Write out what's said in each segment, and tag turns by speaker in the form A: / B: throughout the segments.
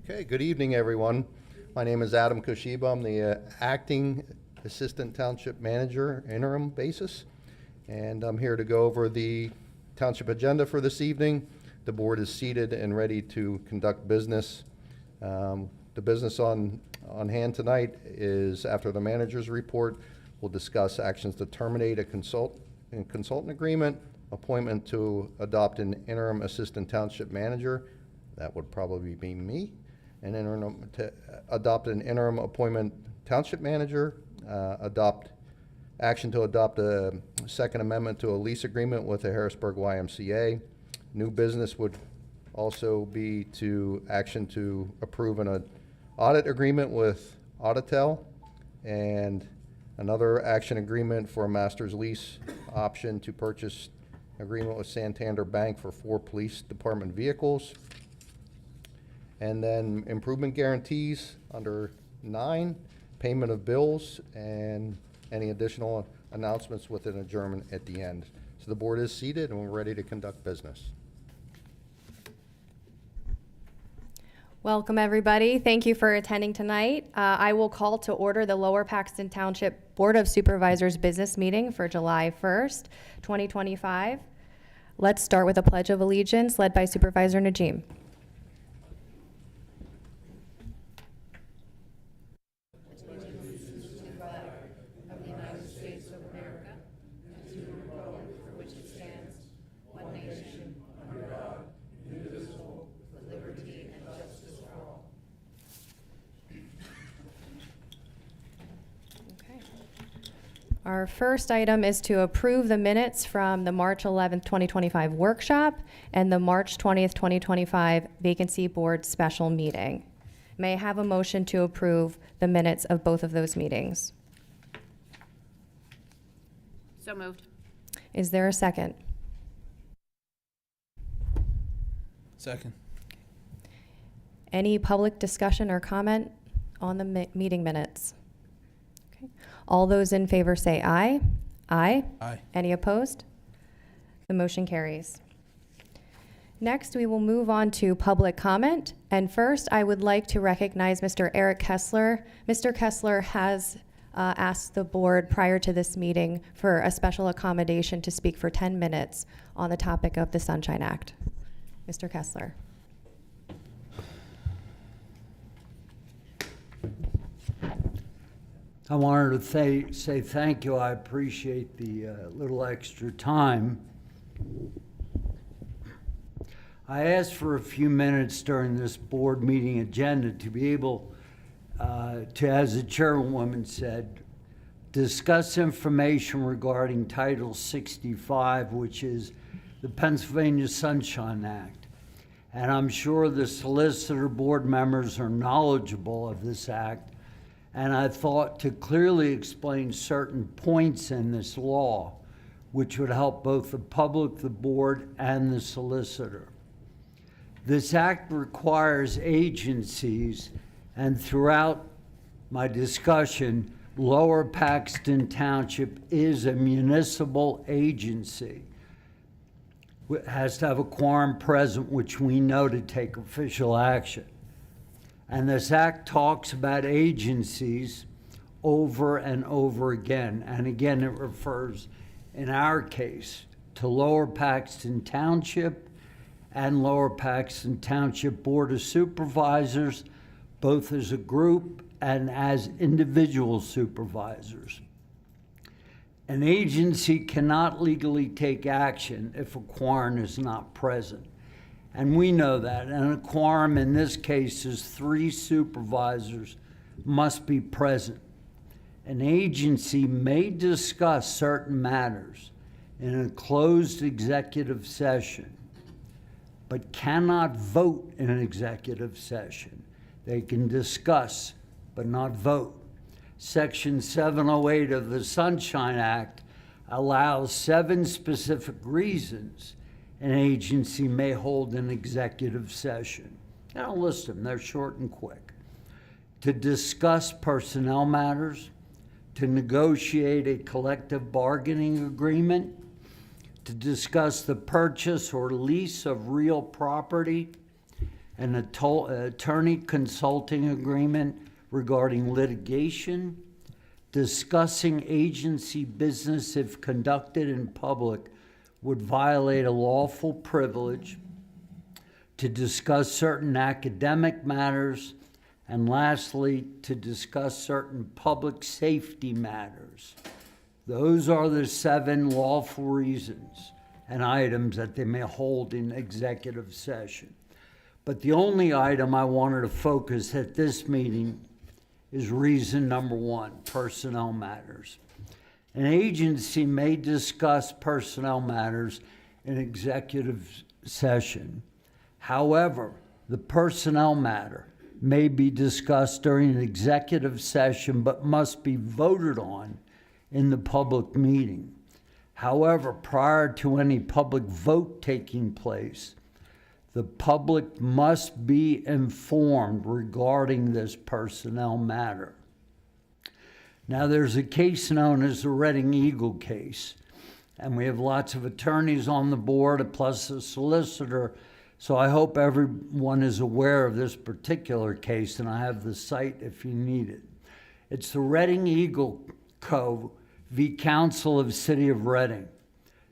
A: Okay, good evening, everyone. My name is Adam Koshiba. I'm the acting assistant township manager, interim basis, and I'm here to go over the township agenda for this evening. The board is seated and ready to conduct business. The business on hand tonight is, after the manager's report, we'll discuss actions to terminate a consultant agreement, appointment to adopt an interim assistant township manager. That would probably be me. To adopt an interim appointment township manager, action to adopt a second amendment to a lease agreement with the Harrisburg YMCA. New business would also be action to approve an audit agreement with Auditel, and another action agreement for a master's lease option to purchase agreement with Santander Bank for 4 police department vehicles. And then improvement guarantees under 9, payment of bills, and any additional announcements with an adjournment at the end. So the board is seated and we're ready to conduct business.
B: Welcome, everybody. Thank you for attending tonight. I will call to order the Lower Paxton Township Board of Supervisors business meeting for July 1st, 2025. Let's start with a Pledge of Allegiance led by Supervisor Najim. Our first item is to approve the minutes from the March 11th, 2025 workshop and the March 20th, 2025 vacancy board special meeting. May I have a motion to approve the minutes of both of those meetings?
C: So moved.
B: Is there a second?
D: Second.
B: Any public discussion or comment on the meeting minutes? Okay. All those in favor say aye. Aye.
D: Aye.
B: Any opposed? The motion carries. Next, we will move on to public comment. And first, I would like to recognize Mr. Eric Kessler. Mr. Kessler has asked the board prior to this meeting for a special accommodation to speak for 10 minutes on the topic of the Sunshine Act. Mr. Kessler.
E: I wanted to say thank you. I appreciate the little extra time. I asked for a few minutes during this board meeting agenda to be able to, as the chairwoman said, discuss information regarding Title 65, which is the Pennsylvania Sunshine Act. And I'm sure the solicitor board members are knowledgeable of this act. And I thought to clearly explain certain points in this law, which would help both the public, the board, and the solicitor. This act requires agencies, and throughout my discussion, Lower Paxton Township is a municipal agency. It has to have a quorum present, which we know to take official action. And this act talks about agencies over and over again. And again, it refers, in our case, to Lower Paxton Township and Lower Paxton Township Board of Supervisors, both as a group and as individual supervisors. An agency cannot legally take action if a quorum is not present. And we know that, and a quorum in this case is 3 supervisors must be present. An agency may discuss certain matters in a closed executive session, but cannot vote in an executive session. They can discuss, but not vote. Section 708 of the Sunshine Act allows 7 specific reasons an agency may hold an executive session. And I'll list them, they're short and quick. To discuss personnel matters, to negotiate a collective bargaining agreement, to discuss the purchase or lease of real property, an attorney consulting agreement regarding litigation, discussing agency business if conducted in public would violate a lawful privilege, to discuss certain academic matters, and lastly, to discuss certain public safety matters. Those are the 7 lawful reasons and items that they may hold in executive session. But the only item I wanted to focus at this meeting is reason number 1, personnel matters. An agency may discuss personnel matters in executive session. However, the personnel matter may be discussed during an executive session but must be voted on in the public meeting. However, prior to any public vote taking place, the public must be informed regarding this personnel matter. Now, there's a case known as the Reading Eagle case, and we have lots of attorneys on the board, plus a solicitor, so I hope everyone is aware of this particular case, and I have the site if you need it. It's the Reading Eagle Co. v. Council of City of Reading.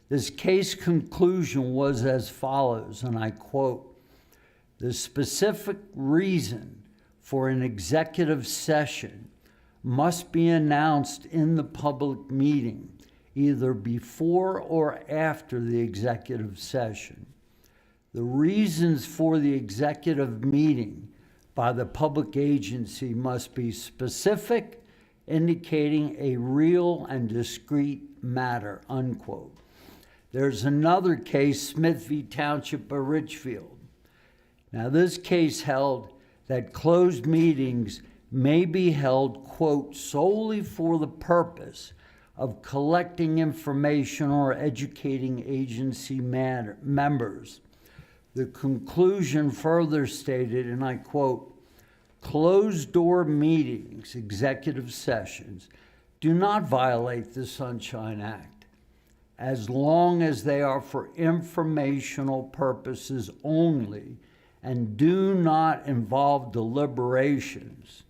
E: This case conclusion was as follows, and I quote, "The specific reason for an executive session must be announced in the public meeting, either before or after the executive session. The reasons for the executive meeting by the public agency must be specific, indicating a real and discrete matter," unquote. There's another case, Smith v. Township of Richfield. Now, this case held that closed meetings may be held, quote, "solely for the purpose of collecting information or educating agency members." The conclusion further stated, and I quote, "Closed-door meetings, executive sessions, do not violate the Sunshine Act, as long as they are for informational purposes only and do not involve deliberations.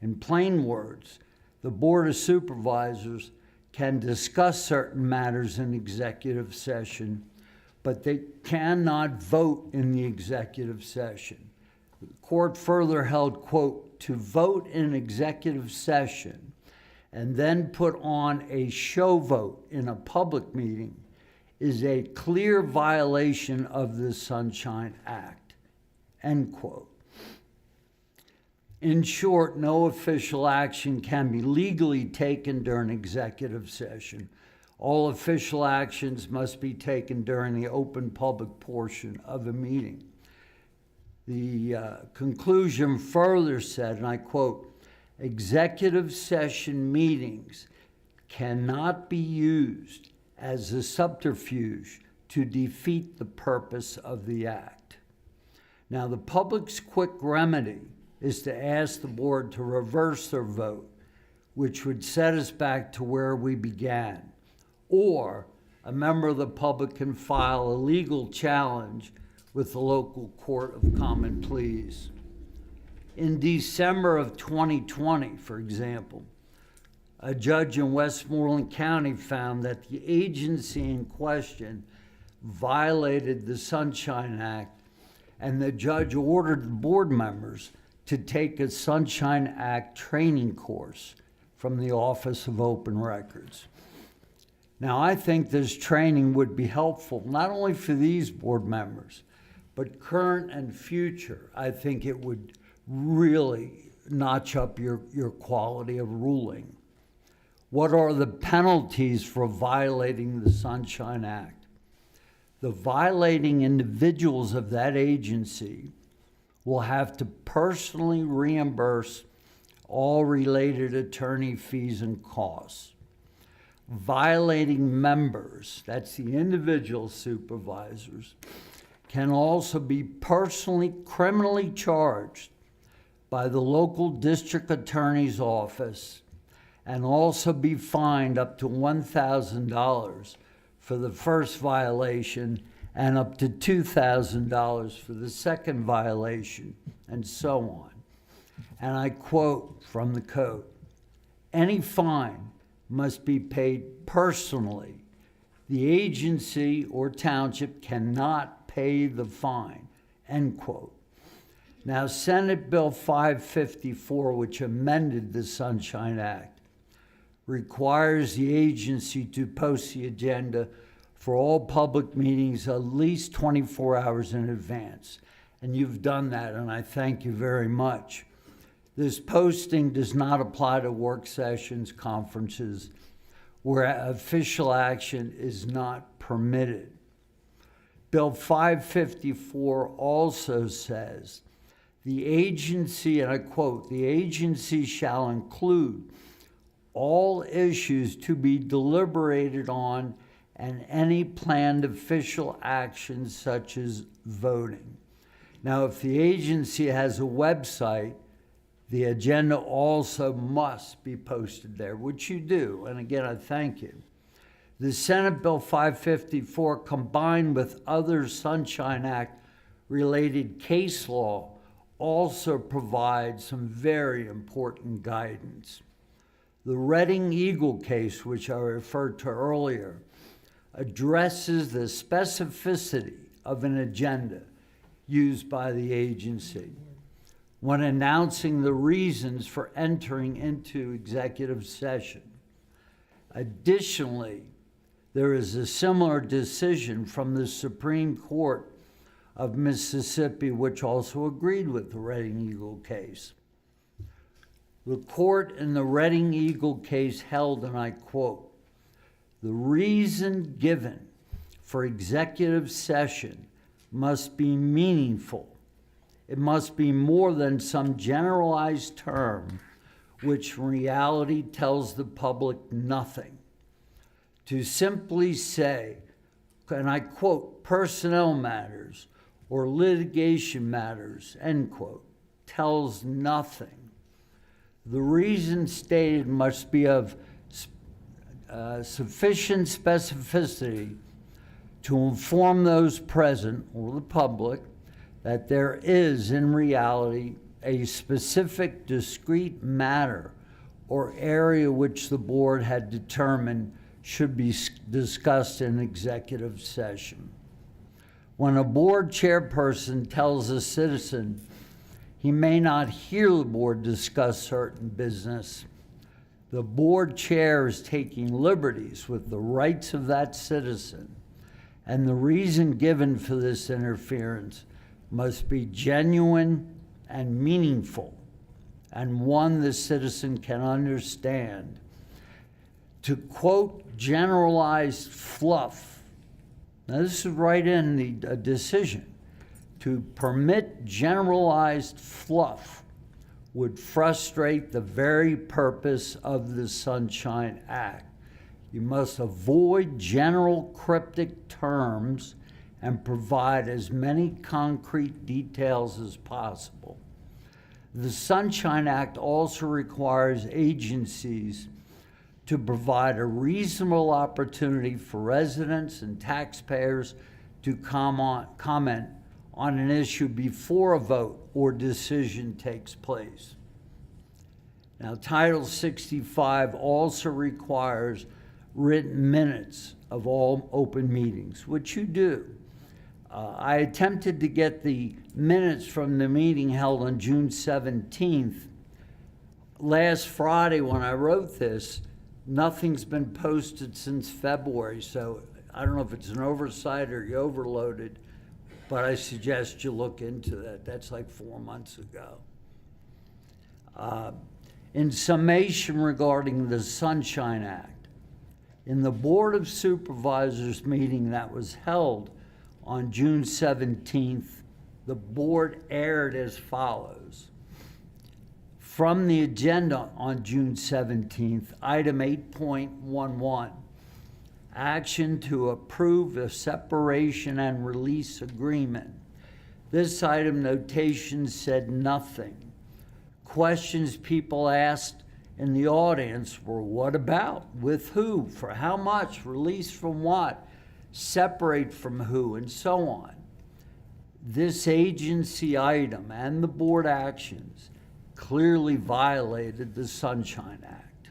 E: In plain words, the Board of Supervisors can discuss certain matters in executive session, but they cannot vote in the executive session." The court further held, quote, "To vote in executive session and then put on a show vote in a public meeting is a clear violation of the Sunshine Act," end quote. In short, no official action can be legally taken during executive session. All official actions must be taken during the open public portion of a meeting. The conclusion further said, and I quote, "Executive session meetings cannot be used as a subterfuge to defeat the purpose of the act." Now, the public's quick remedy is to ask the board to reverse their vote, which would set us back to where we began. Or a member of the public can file a legal challenge with the local court of common pleas. In December of 2020, for example, a judge in Westmoreland County found that the agency in question violated the Sunshine Act, and the judge ordered the board members to take a Sunshine Act training course from the Office of Open Records. Now, I think this training would be helpful, not only for these board members, but current and future. I think it would really notch up your quality of ruling. What are the penalties for violating the Sunshine Act? The violating individuals of that agency will have to personally reimburse all related attorney fees and costs. Violating members, that's the individual supervisors, can also be personally criminally charged by the local district attorney's office and also be fined up to $1,000 for the first violation and up to $2,000 for the second violation, and so on. And I quote from the code, "Any fine must be paid personally. The agency or township cannot pay the fine," end quote. Now, Senate Bill 554, which amended the Sunshine Act, requires the agency to post the agenda for all public meetings at least 24 hours in advance. And you've done that, and I thank you very much. This posting does not apply to work sessions, conferences, where official action is not permitted. Bill 554 also says, the agency, and I quote, "The agency shall include all issues to be deliberated on and any planned official actions such as voting." Now, if the agency has a website, the agenda also must be posted there, which you do. And again, I thank you. The Senate Bill 554, combined with other Sunshine Act related case law, also provides some very important guidance. The Reading Eagle case, which I referred to earlier, addresses the specificity of an agenda used by the agency when announcing the reasons for entering into executive session. Additionally, there is a similar decision from the Supreme Court of Mississippi, which also agreed with the Reading Eagle case. The court in the Reading Eagle case held, and I quote, "The reason given for executive session must be meaningful. It must be more than some generalized term which in reality tells the public nothing. To simply say," and I quote, "personnel matters or litigation matters," end quote, tells nothing. The reason stated must be of sufficient specificity to inform those present or the public that there is in reality a specific discrete matter or area which the board had determined should be discussed in executive session. When a board chairperson tells a citizen he may not hear the board discuss certain business, the board chair is taking liberties with the rights of that citizen, and the reason given for this interference must be genuine and meaningful, and one the citizen can understand. To quote generalized fluff, now this is right in the decision, to permit generalized fluff would frustrate the very purpose of the Sunshine Act. You must avoid general cryptic terms and provide as many concrete details as possible. The Sunshine Act also requires agencies to provide a reasonable opportunity for residents and taxpayers to comment on an issue before a vote or decision takes place. Now, Title 65 also requires written minutes of all open meetings, which you do. I attempted to get the minutes from the meeting held on June 17th. Last Friday when I wrote this, nothing's been posted since February, so I don't know if it's an oversight or you overloaded, but I suggest you look into that. That's like 4 months ago. In summation regarding the Sunshine Act, in the Board of Supervisors meeting that was held on June 17th, the board erred as follows. From the agenda on June 17th, item 8.11, action to approve a separation and release agreement. This item notation said nothing. Questions people asked in the audience were, what about? With who? For how much? Release from what? separate from who, and so on. This agency item and the board actions clearly violated the Sunshine Act.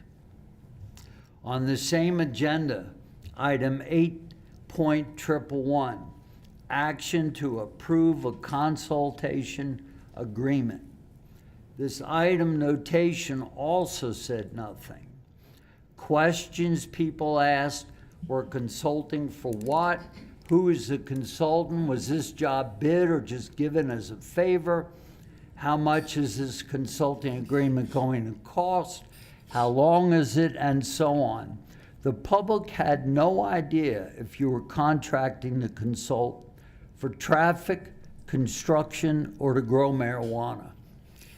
E: On the same agenda, item 8.111, action to approve a consultation agreement. This item notation also said nothing. Questions people asked were consulting for what? Who is the consultant? Was this job bid or just given as a favor? How much is this consulting agreement going to cost? How long is it? And so on. The public had no idea if you were contracting to consult for traffic, construction, or to grow marijuana.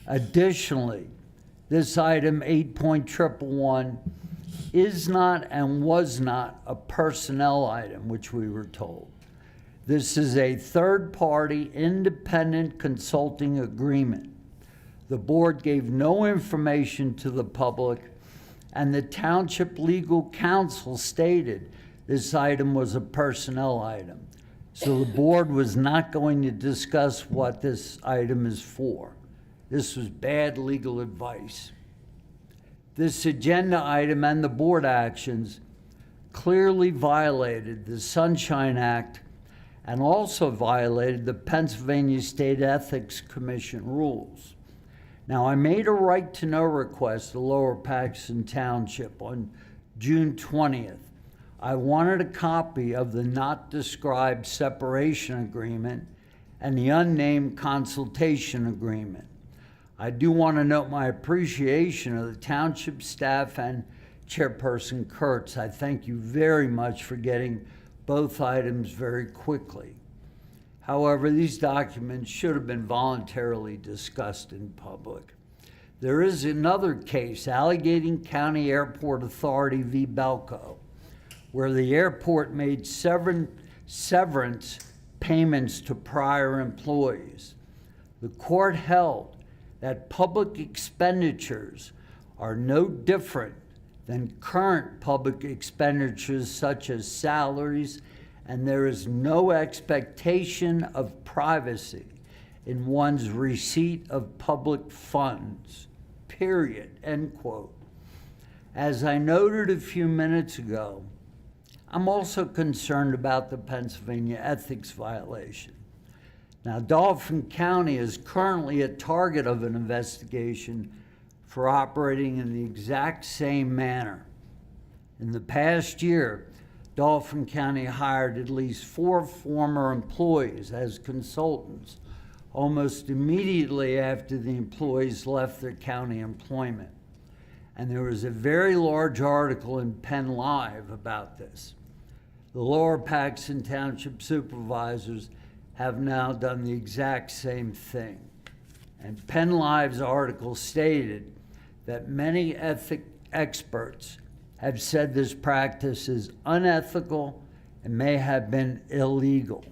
E: Additionally, this item 8.111 is not and was not a personnel item, which we were told. This is a third-party independent consulting agreement. The board gave no information to the public, and the township legal counsel stated this item was a personnel item. So the board was not going to discuss what this item is for. This was bad legal advice. This agenda item and the board actions clearly violated the Sunshine Act and also violated the Pennsylvania State Ethics Commission rules. Now, I made a right to know request to Lower Paxton Township on June 20th. I wanted a copy of the not described separation agreement and the unnamed consultation agreement. I do want to note my appreciation of the township staff and Chairperson Kurtz. I thank you very much for getting both items very quickly. However, these documents should have been voluntarily discussed in public. There is another case, Allegheny County Airport Authority v. Belco, where the airport made severance payments to prior employees. The court held that public expenditures are no different than current public expenditures such as salaries, and there is no expectation of privacy in one's receipt of public funds, period, end quote. As I noted a few minutes ago, I'm also concerned about the Pennsylvania ethics violation. Now, Dauphin County is currently a target of an investigation for operating in the exact same manner. In the past year, Dauphin County hired at least 4 former employees as consultants almost immediately after the employees left their county employment. And there was a very large article in Penn Live about this. The Lower Paxton Township supervisors have now done the exact same thing. And Penn Live's article stated that many ethic experts have said this practice is unethical and may have been illegal.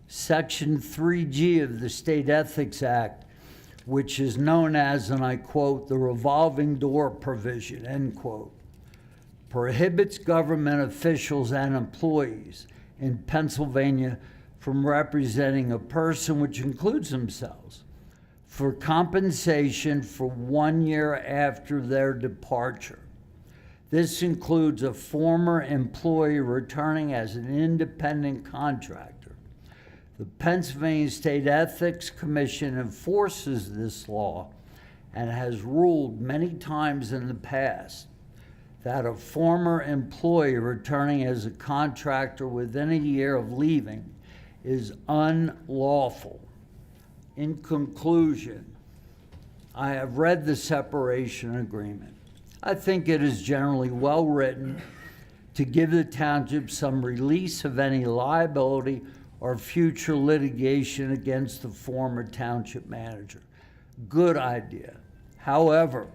E: Section 3G of the State Ethics Act, which is known as, and I quote, the revolving door provision, end quote, prohibits government officials and employees in Pennsylvania from representing a person, which includes themselves, for compensation for 1 year after their departure. This includes a former employee returning as an independent contractor. The Pennsylvania State Ethics Commission enforces this law and has ruled many times in the past that a former employee returning as a contractor within a year of leaving is unlawful. In conclusion, I have read the separation agreement. I think it is generally well written to give the township some release of any liability or future litigation against the former township manager. Good idea. However,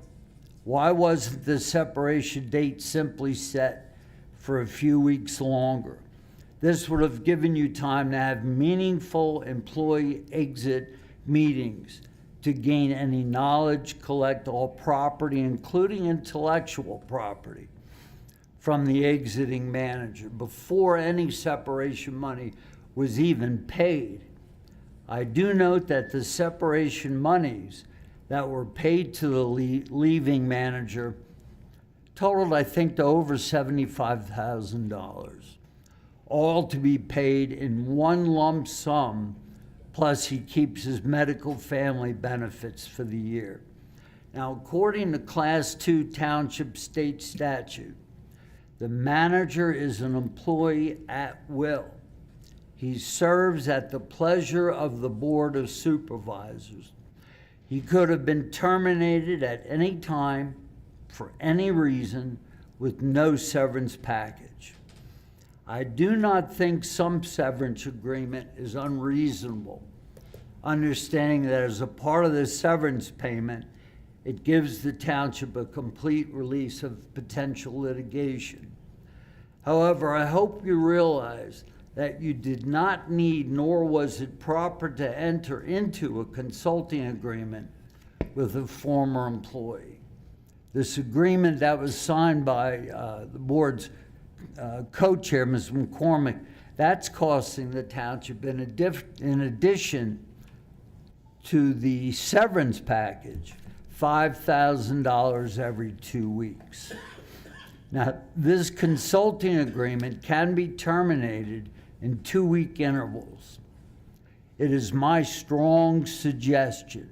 E: why wasn't the separation date simply set for a few weeks longer? This would have given you time to have meaningful employee exit meetings to gain any knowledge, collect all property, including intellectual property. from the exiting manager before any separation money was even paid. I do note that the separation monies that were paid to the leaving manager totaled, I think, to over $75,000, all to be paid in one lump sum, plus he keeps his medical family benefits for the year. Now, according to Class 2 Township State Statute, the manager is an employee at will. He serves at the pleasure of the Board of Supervisors. He could have been terminated at any time for any reason with no severance package. I do not think some severance agreement is unreasonable, understanding that as a part of the severance payment, it gives the township a complete release of potential litigation. However, I hope you realize that you did not need, nor was it proper to enter into a consulting agreement with a former employee. This agreement that was signed by the board's co-chair, Ms. McCormick, that's costing the township, in addition to the severance package, $5,000 every 2 weeks. Now, this consulting agreement can be terminated in 2-week intervals. It is my strong suggestion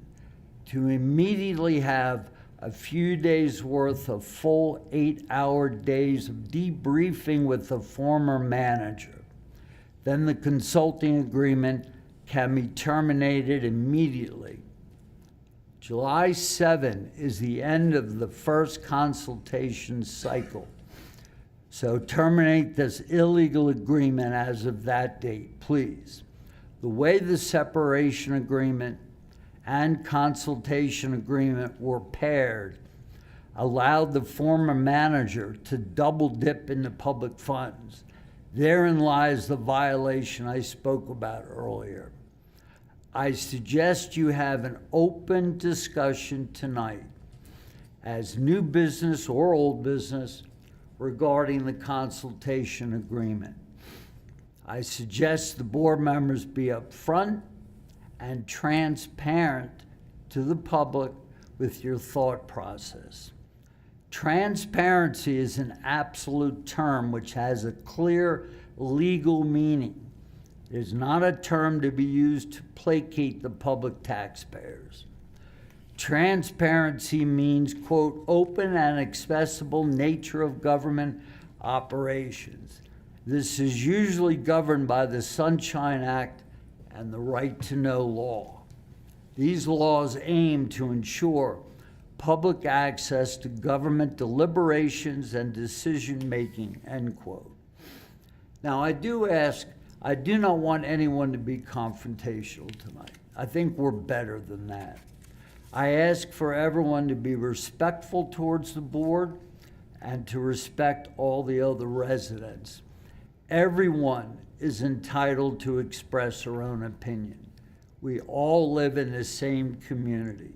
E: to immediately have a few days worth of full 8-hour days of debriefing with the former manager. Then the consulting agreement can be terminated immediately. July 7 is the end of the first consultation cycle. So terminate this illegal agreement as of that date, please. The way the separation agreement and consultation agreement were paired allowed the former manager to double dip into public funds. Therein lies the violation I spoke about earlier. I suggest you have an open discussion tonight as new business or old business regarding the consultation agreement. I suggest the board members be upfront and transparent to the public with your thought process. Transparency is an absolute term which has a clear legal meaning. It is not a term to be used to placate the public taxpayers. Transparency means, quote, open and accessible nature of government operations. This is usually governed by the Sunshine Act and the Right to Know law. These laws aim to ensure public access to government deliberations and decision-making, end quote. Now, I do not want anyone to be confrontational tonight. I think we're better than that. I ask for everyone to be respectful towards the board and to respect all the other residents. Everyone is entitled to express their own opinion. We all live in the same community.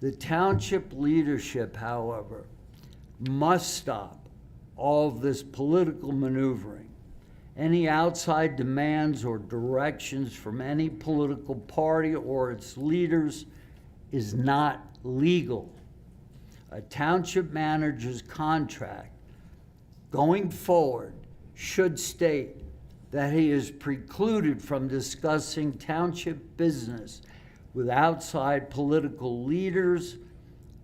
E: The township leadership, however, must stop all of this political maneuvering. Any outside demands or directions from any political party or its leaders is not legal. A township manager's contract going forward should state that he is precluded from discussing township business with outside political leaders,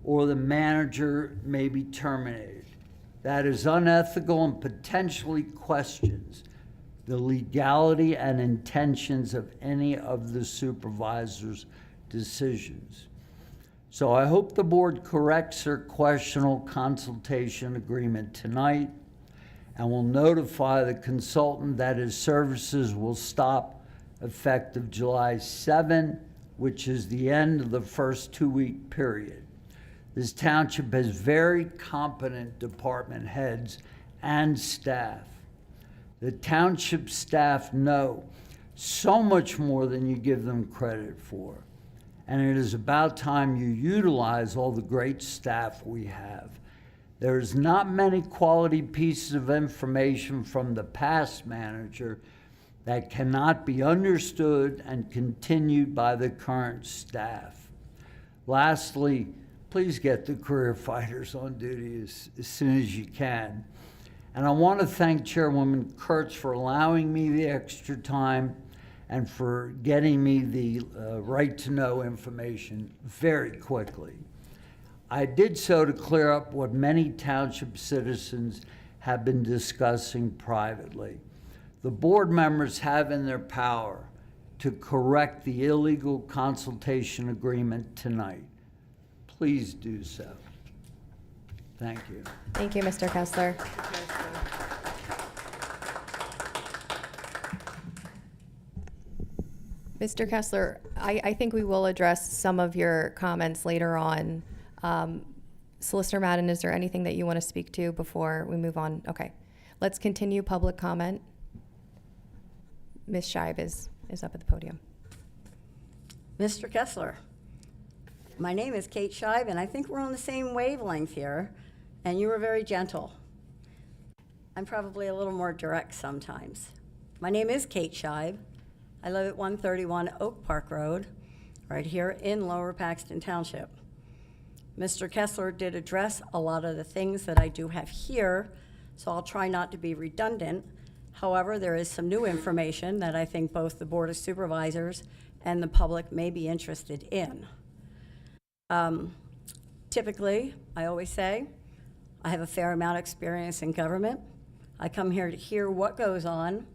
E: or the manager may be terminated. That is unethical and potentially questions the legality and intentions of any of the supervisor's decisions. So I hope the board corrects their questionable consultation agreement tonight and will notify the consultant that his services will stop effective July 7, which is the end of the first 2-week period. This township has very competent department heads and staff. The township staff know so much more than you give them credit for. And it is about time you utilize all the great staff we have. There's not many quality pieces of information from the past manager that cannot be understood and continued by the current staff. Lastly, please get the career fighters on duty as soon as you can. And I want to thank Chairwoman Kurtz for allowing me the extra time and for getting me the right-to-know information very quickly. I did so to clear up what many township citizens have been discussing privately. The board members have in their power to correct the illegal consultation agreement tonight. Please do so. Thank you.
B: Thank you, Mr. Kessler. Mr. Kessler, I think we will address some of your comments later on. Solicitor Madden, is there anything that you want to speak to before we move on? Okay. Let's continue public comment. Ms. Scheib is up at the podium.
C: Mr. Kessler, my name is Kate Scheib, and I think we're on the same wavelength here, and you were very gentle. I'm probably a little more direct sometimes. My name is Kate Scheib. I live at 131 Oak Park Road, right here in Lower Paxton Township. Mr. Kessler did address a lot of the things that I do have here, so I'll try not to be redundant. However, there is some new information that I think both the Board of Supervisors and the public may be interested in. Typically, I always say, I have a fair amount of experience in government. I come here to hear what goes on,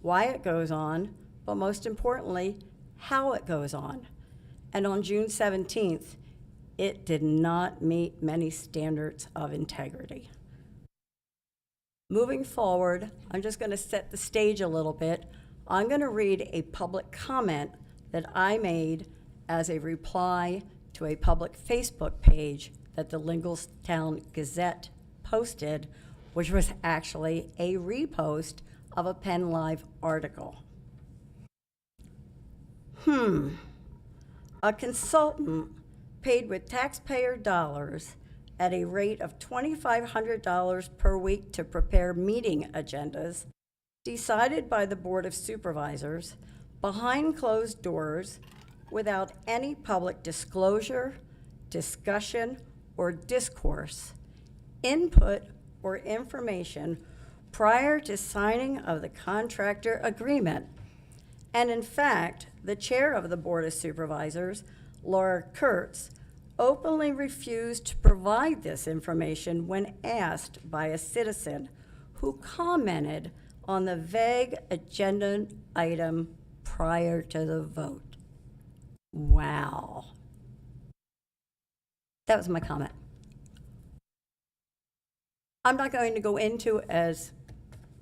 C: why it goes on, but most importantly, how it goes on. And on June 17th, it did not meet many standards of integrity. Moving forward, I'm just going to set the stage a little bit. I'm going to read a public comment that I made as a reply to a public Facebook page that the Lingelstown Gazette posted, which was actually a repost of a Penn Live article. A consultant paid with taxpayer dollars at a rate of $2,500 per week to prepare meeting agendas decided by the Board of Supervisors behind closed doors without any public disclosure, discussion, or discourse, input, or information prior to signing of the contractor agreement. And in fact, the chair of the Board of Supervisors, Laura Kurtz, openly refused to provide this information when asked by a citizen who commented on the vague agenda item prior to the vote. Wow. That was my comment. I'm not going to go into as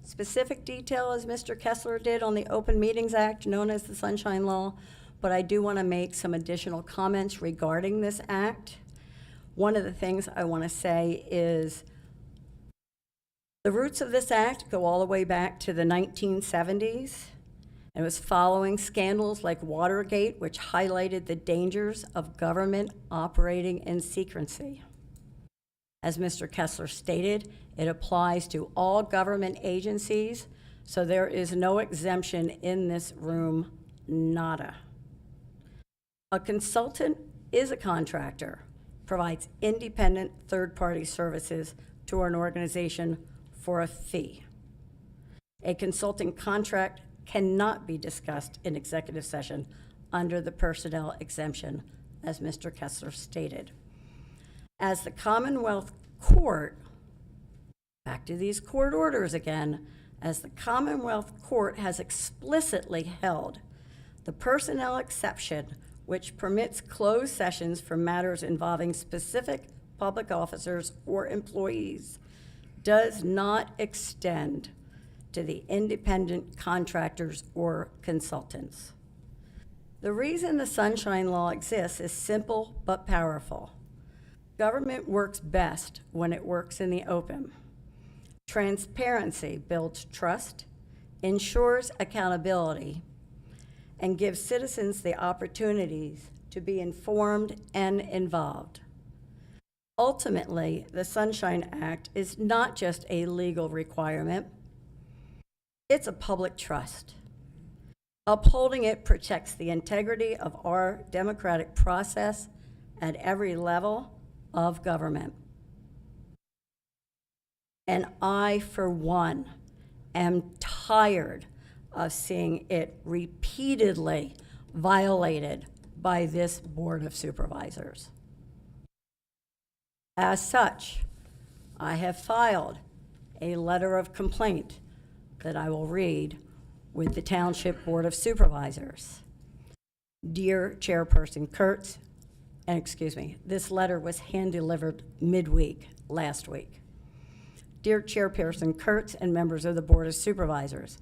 C: specific detail as Mr. Kessler did on the Open Meetings Act, known as the Sunshine Law, but I do want to make some additional comments regarding this act. One of the things I want to say is the roots of this act go all the way back to the 1970s. It was following scandals like Watergate, which highlighted the dangers of government operating in secrecy. As Mr. Kessler stated, it applies to all government agencies, so there is no exemption in this room, nada. A consultant is a contractor, provides independent third-party services to an organization for a fee. A consulting contract cannot be discussed in executive session under the personnel exemption, as Mr. Kessler stated. As the Commonwealth Court, back to these court orders again, as the Commonwealth Court has explicitly held, the personnel exception, which permits closed sessions for matters involving specific public officers or employees, does not extend to the independent contractors or consultants. The reason the Sunshine Law exists is simple but powerful. Government works best when it works in the open. Transparency builds trust, ensures accountability, and gives citizens the opportunities to be informed and involved. ultimately, the Sunshine Act is not just a legal requirement, it's a public trust. Upholding it protects the integrity of our democratic process at every level of government. And I, for one, am tired of seeing it repeatedly violated by this Board of Supervisors. As such, I have filed a letter of complaint that I will read with the Township Board of Supervisors. Dear Chairperson Kurtz, and excuse me, this letter was hand-delivered midweek last week. Dear Chairperson Kurtz and members of the Board of Supervisors,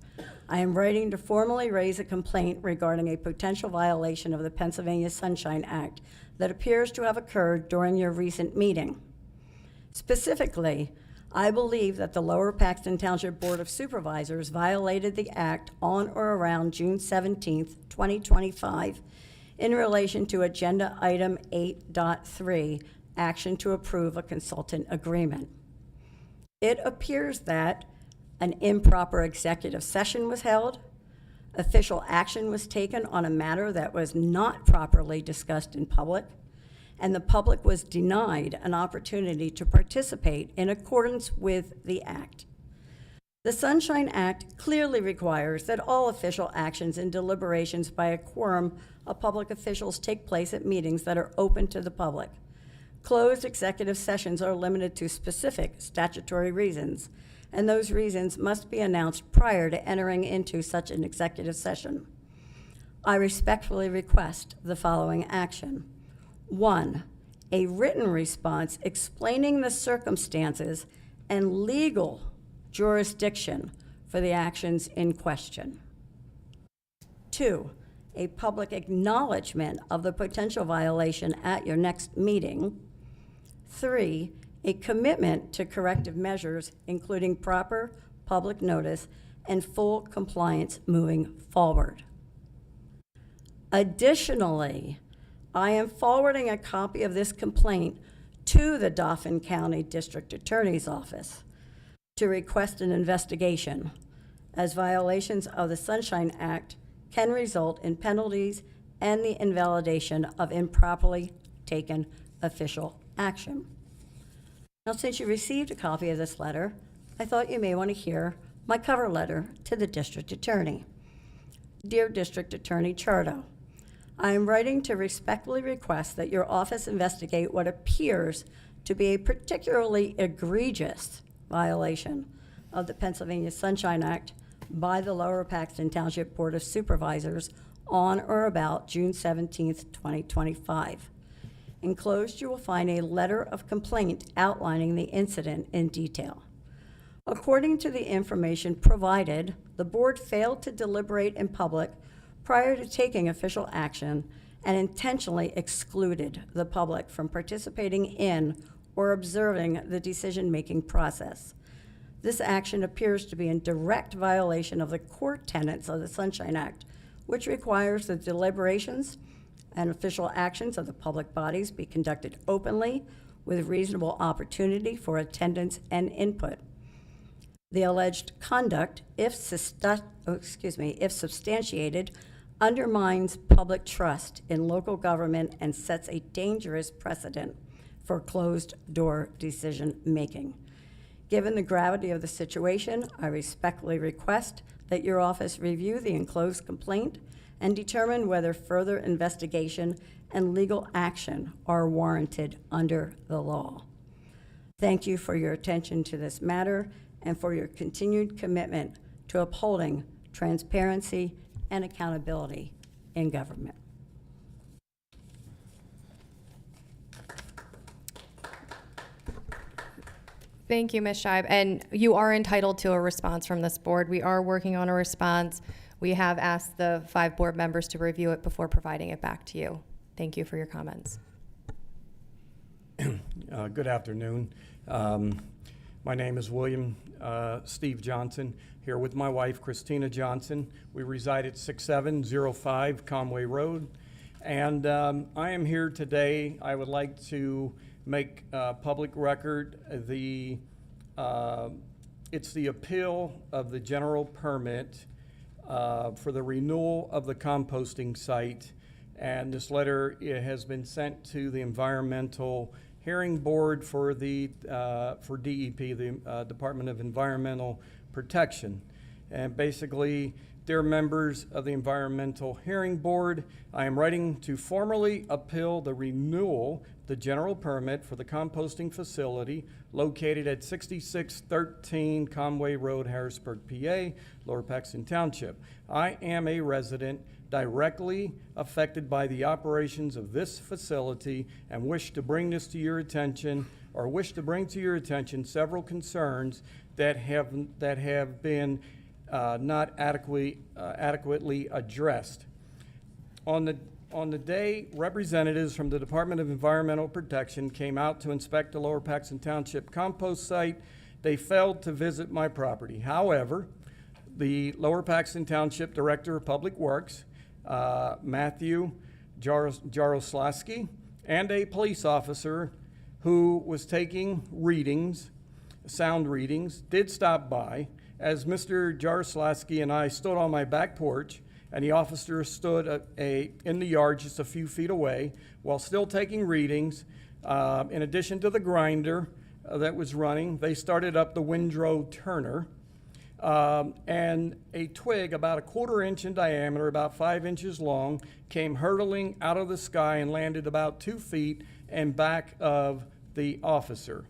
C: I am writing to formally raise a complaint regarding a potential violation of the Pennsylvania Sunshine Act that appears to have occurred during your recent meeting. Specifically, I believe that the Lower Paxton Township Board of Supervisors violated the act on or around June 17th, 2025, in relation to Agenda Item 8.3, Action to Approve a Consultant Agreement. It appears that an improper executive session was held, official action was taken on a matter that was not properly discussed in public, and the public was denied an opportunity to participate in accordance with the act. The Sunshine Act clearly requires that all official actions and deliberations by a quorum of public officials take place at meetings that are open to the public. Closed executive sessions are limited to specific statutory reasons, and those reasons must be announced prior to entering into such an executive session. I respectfully request the following action. 1, a written response explaining the circumstances and legal jurisdiction for the actions in question. 2, a public acknowledgement of the potential violation at your next meeting. 3, a commitment to corrective measures, including proper public notice and full compliance moving forward. Additionally, I am forwarding a copy of this complaint to the Dauphin County District Attorney's Office to request an investigation, as violations of the Sunshine Act can result in penalties and the invalidation of improperly taken official action. Now, since you received a copy of this letter, I thought you may want to hear my cover letter to the District Attorney. Dear District Attorney Chardo, I am writing to respectfully request that your office investigate what appears to be a particularly egregious violation of the Pennsylvania Sunshine Act by the Lower Paxton Township Board of Supervisors on or about June 17th, 2025. Enclosed, you will find a letter of complaint outlining the incident in detail. According to the information provided, the board failed to deliberate in public prior to taking official action and intentionally excluded the public from participating in or observing the decision-making process. This action appears to be in direct violation of the core tenets of the Sunshine Act, which requires the deliberations and official actions of the public bodies be conducted openly with reasonable opportunity for attendance and input. The alleged conduct, if substantiated, undermines public trust in local government and sets a dangerous precedent for closed-door decision-making. Given the gravity of the situation, I respectfully request that your office review the enclosed complaint and determine whether further investigation and legal action are warranted under the law. Thank you for your attention to this matter and for your continued commitment to upholding transparency and accountability in government.
B: Thank you, Ms. Scheib. And you are entitled to a response from this board. We are working on a response. We have asked the 5 board members to review it before providing it back to you. Thank you for your comments.
F: Good afternoon. My name is William Steve Johnson, here with my wife, Christina Johnson. We reside at 6705 Conway Road. And I am here today. I would like to make public record it's the appeal of the general permit for the renewal of the composting site. And this letter has been sent to the Environmental Hearing Board for for DEP, the Department of Environmental Protection. And basically, dear members of the Environmental Hearing Board, I am writing to formally appeal the renewal, the general permit for the composting facility located at 6613 Conway Road, Harrisburg, PA, Lower Paxton Township. I am a resident directly affected by the operations of this facility and wish to bring to your attention several concerns that have been not adequately addressed. On the day representatives from the Department of Environmental Protection came out to inspect the Lower Paxton Township compost site, they failed to visit my property. However, the Lower Paxton Township Director of Public Works, Matthew Jaroslawski, and a police officer who was taking sound readings, did stop by. As Mr. Jaroslawski and I stood on my back porch, and the officer stood in the yard just a few feet away while still taking readings. In addition to the grinder that was running, they started up the windrow turner, and a twig about 1/4 inch in diameter, about 5 inches long, came hurtling out of the sky and landed about 2 feet in back of the officer.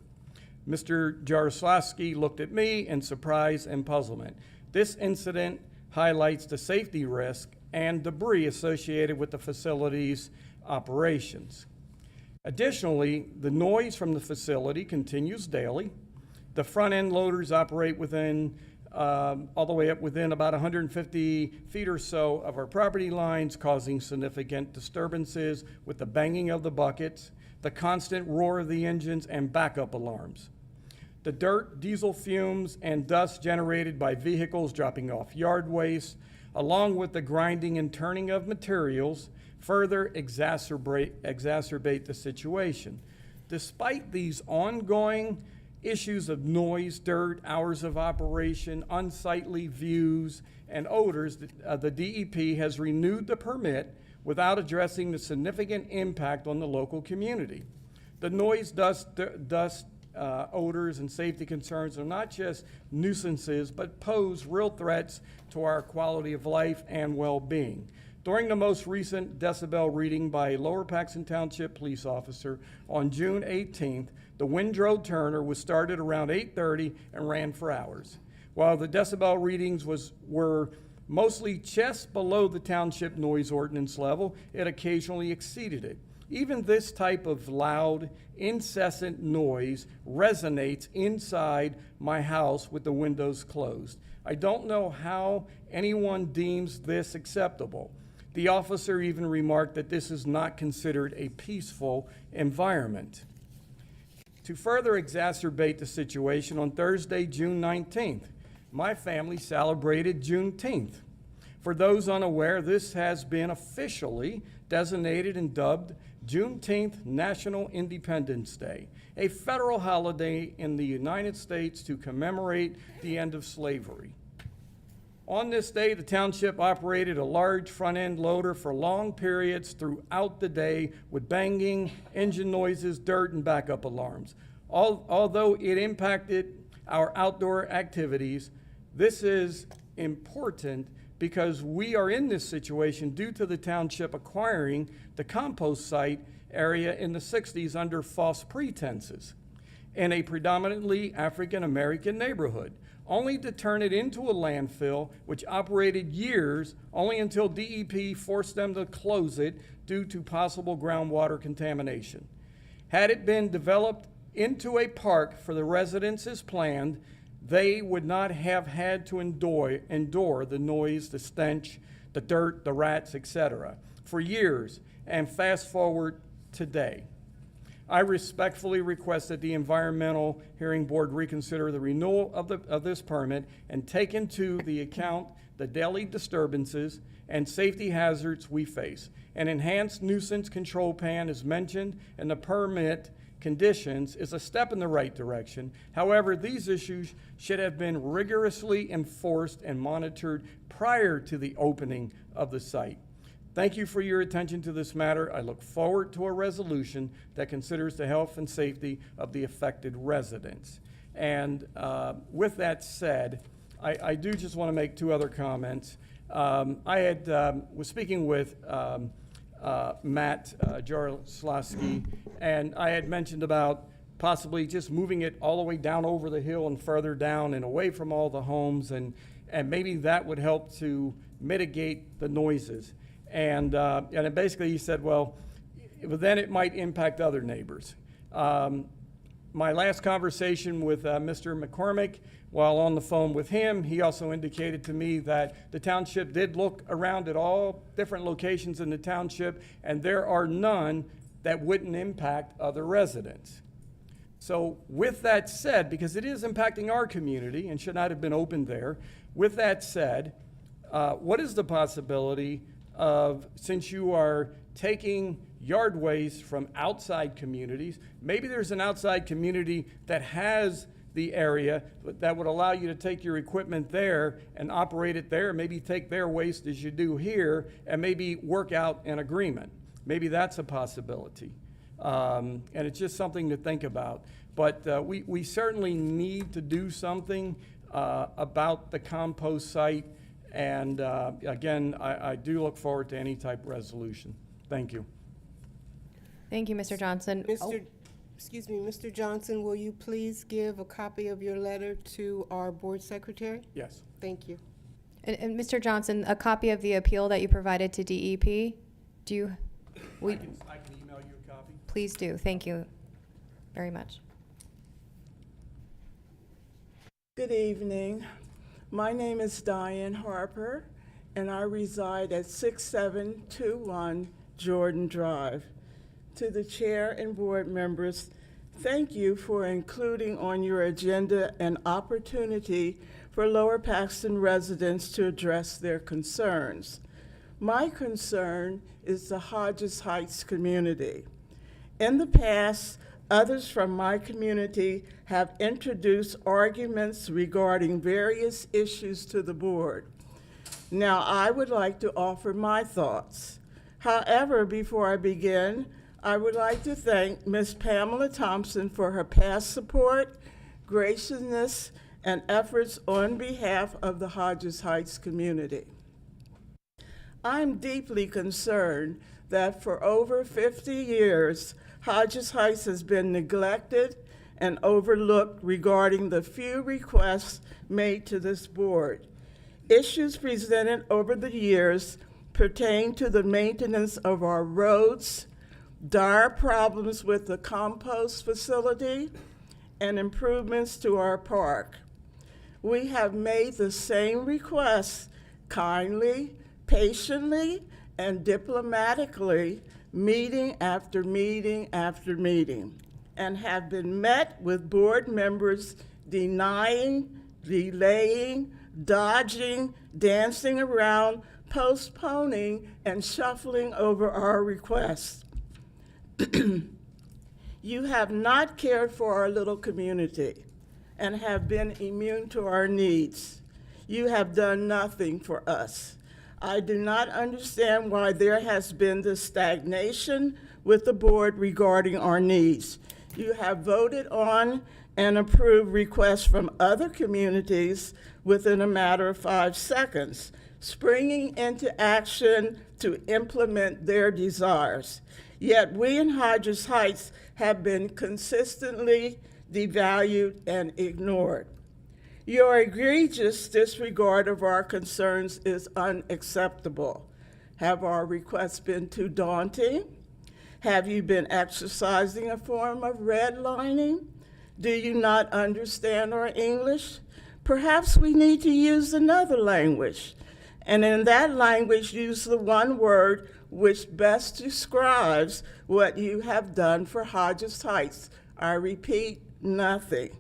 F: Mr. Jaroslawski looked at me in surprise and puzzlement. This incident highlights the safety risk and debris associated with the facility's operations. Additionally, the noise from the facility continues daily. The front-end loaders operate all the way up within about 150 feet or so of our property lines, causing significant disturbances with the banging of the buckets, the constant roar of the engines, and backup alarms. The dirt, diesel fumes, and dust generated by vehicles dropping off yard waste, along with the grinding and turning of materials, further exacerbate the situation. Despite these ongoing issues of noise, dirt, hours of operation, unsightly views, and odors, the DEP has renewed the permit without addressing the significant impact on the local community. The noise, dust, odors, and safety concerns are not just nuisances, but pose real threats to our quality of life and well-being. During the most recent decibel reading by a Lower Paxton Township police officer on June 18th, the windrow turner was started around 8:30 and ran for hours. While the decibel readings were mostly just below the township noise ordinance level, it occasionally exceeded it. Even this type of loud, incessant noise resonates inside my house with the windows closed. I don't know how anyone deems this acceptable. The officer even remarked that this is not considered a peaceful environment. To further exacerbate the situation, on Thursday, June 19th, my family celebrated Juneteenth. For those unaware, this has been officially designated and dubbed Juneteenth National Independence Day, a federal holiday in the United States to commemorate the end of slavery. On this day, the township operated a large front-end loader for long periods throughout the day with banging, engine noises, dirt, and backup alarms. Although it impacted our outdoor activities, this is important because we are in this situation due to the township acquiring the compost site area in the 60s under false pretenses in a predominantly African-American neighborhood, only to turn it into a landfill, which operated years, only until DEP forced them to close it due to possible groundwater contamination. Had it been developed into a park for the residents as planned, they would not have had to endure the noise, the stench, the dirt, the rats, etc. for years, and fast forward today. I respectfully request that the Environmental Hearing Board reconsider the renewal of this permit and take into the account the daily disturbances and safety hazards we face. An enhanced nuisance control plan is mentioned in the permit conditions is a step in the right direction. However, these issues should have been rigorously enforced and monitored prior to the opening of the site. Thank you for your attention to this matter. I look forward to a resolution that considers the health and safety of the affected residents. And with that said, I do just want to make two other comments. Was speaking with Matt Jaroslawski, and I had mentioned about possibly just moving it all the way down over the hill and further down and away from all the homes, and maybe that would help to mitigate the noises. And then basically he said, well, then it might impact other neighbors. My last conversation with Mr. McCormick, while on the phone with him, he also indicated to me that the township did look around at all different locations in the township, and there are none that wouldn't impact other residents. So with that said, because it is impacting our community and should not have been opened there, with that said, what is the possibility of, since you are taking yard waste from outside communities, maybe there's an outside community that has the area that would allow you to take your equipment there and operate it there, maybe take their waste as you do here, and maybe work out an agreement. Maybe that's a possibility. And it's just something to think about. But we certainly need to do something about the compost site. And again, I do look forward to any type of resolution. Thank you.
B: Thank you, Mr. Johnson.
G: Excuse me, Mr. Johnson, will you please give a copy of your letter to our board secretary?
F: Yes.
G: Thank you.
B: And Mr. Johnson, a copy of the appeal that you provided to DEP, do you,
F: I can email you a copy.
B: please do. Thank you very much.
H: Good evening. My name is Diane Harper, and I reside at 6721 Jordan Drive. To the chair and board members, thank you for including on your agenda an opportunity for Lower Paxton residents to address their concerns. My concern is the Hodges Heights community. In the past, others from my community have introduced arguments regarding various issues to the board. Now, I would like to offer my thoughts. However, before I begin, I would like to thank Ms. Pamela Thompson for her past support, graciousness, and efforts on behalf of the Hodges Heights community. I'm deeply concerned that for over 50 years, Hodges Heights has been neglected and overlooked regarding the few requests made to this board. Issues presented over the years pertain to the maintenance of our roads, dire problems with the compost facility, and improvements to our park. We have made the same requests kindly, patiently, and diplomatically, meeting after meeting after meeting, and have been met with board members denying, delaying, dodging, dancing around, postponing, and shuffling over our requests. You have not cared for our little community and have been immune to our needs. You have done nothing for us. I do not understand why there has been this stagnation with the board regarding our needs. You have voted on and approved requests from other communities within a matter of 5 seconds, springing into action to implement their desires. Yet we in Hodges Heights have been consistently devalued and ignored. Your egregious disregard of our concerns is unacceptable. Have our requests been too daunting? Have you been exercising a form of redlining? Do you not understand our English? Perhaps we need to use another language, and in that language use the one word which best describes what you have done for Hodges Heights. I repeat, nothing.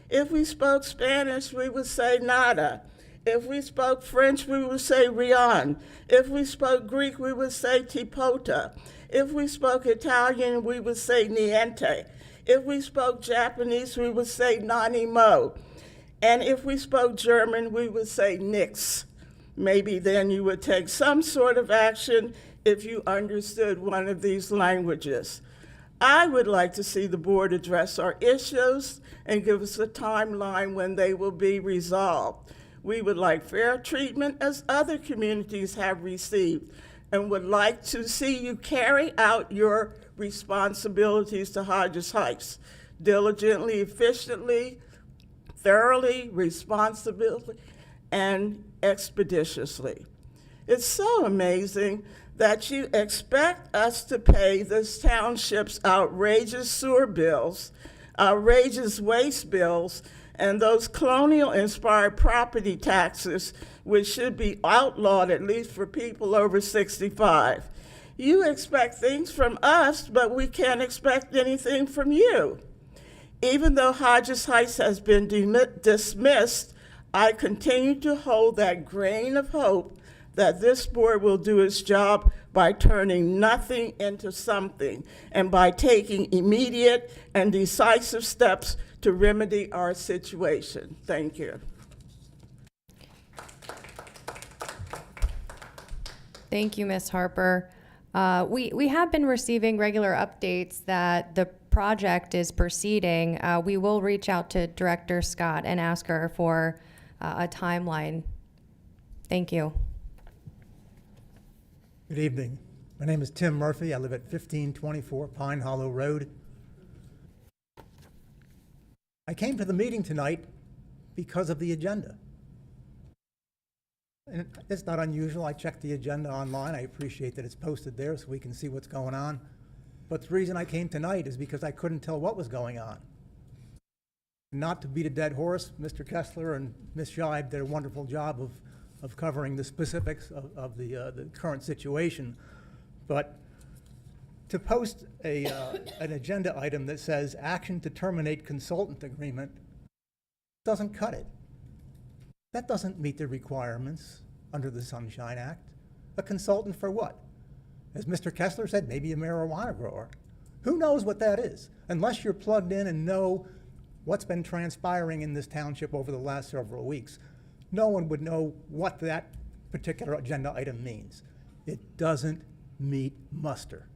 H: If we spoke Spanish, we would say nada. If we spoke French, we would say rien. If we spoke Greek, we would say tipota. If we spoke Italian, we would say niente. If we spoke Japanese, we would say nani mo. And if we spoke German, we would say nix. Maybe then you would take some sort of action if you understood one of these languages. I would like to see the board address our issues and give us a timeline when they will be resolved. We would like fair treatment as other communities have received, and would like to see you carry out your responsibilities to Hodges Heights diligently, efficiently, thoroughly, responsibly, and expeditiously. It's so amazing that you expect us to pay this township's outrageous sewer bills, outrageous waste bills, and those colonial-inspired property taxes, which should be outlawed at least for people over 65. You expect things from us, but we can't expect anything from you. Even though Hodges Heights has been dismissed, I continue to hold that grain of hope that this board will do its job by turning nothing into something and by taking immediate and decisive steps to remedy our situation. Thank you.
B: Thank you, Ms. Harper. We have been receiving regular updates that the project is proceeding. We will reach out to Director Scott and ask her for a timeline. Thank you.
I: Good evening. My name is Tim Murphy. I live at 1524 Pine Hollow Road. I came to the meeting tonight because of the agenda. And it's not unusual. I checked the agenda online. I appreciate that it's posted there so we can see what's going on. But the reason I came tonight is because I couldn't tell what was going on. Not to beat a dead horse, Mr. Kessler and Ms. Scheib did a wonderful job of covering the specifics of the current situation. But to post an agenda item that says action to terminate consultant agreement doesn't cut it. That doesn't meet the requirements under the Sunshine Act. A consultant for what? As Mr. Kessler said, maybe a marijuana grower. Who knows what that is? Unless you're plugged in and know what's been transpiring in this township over the last several weeks, no one would know what that particular agenda item means. It doesn't meet muster.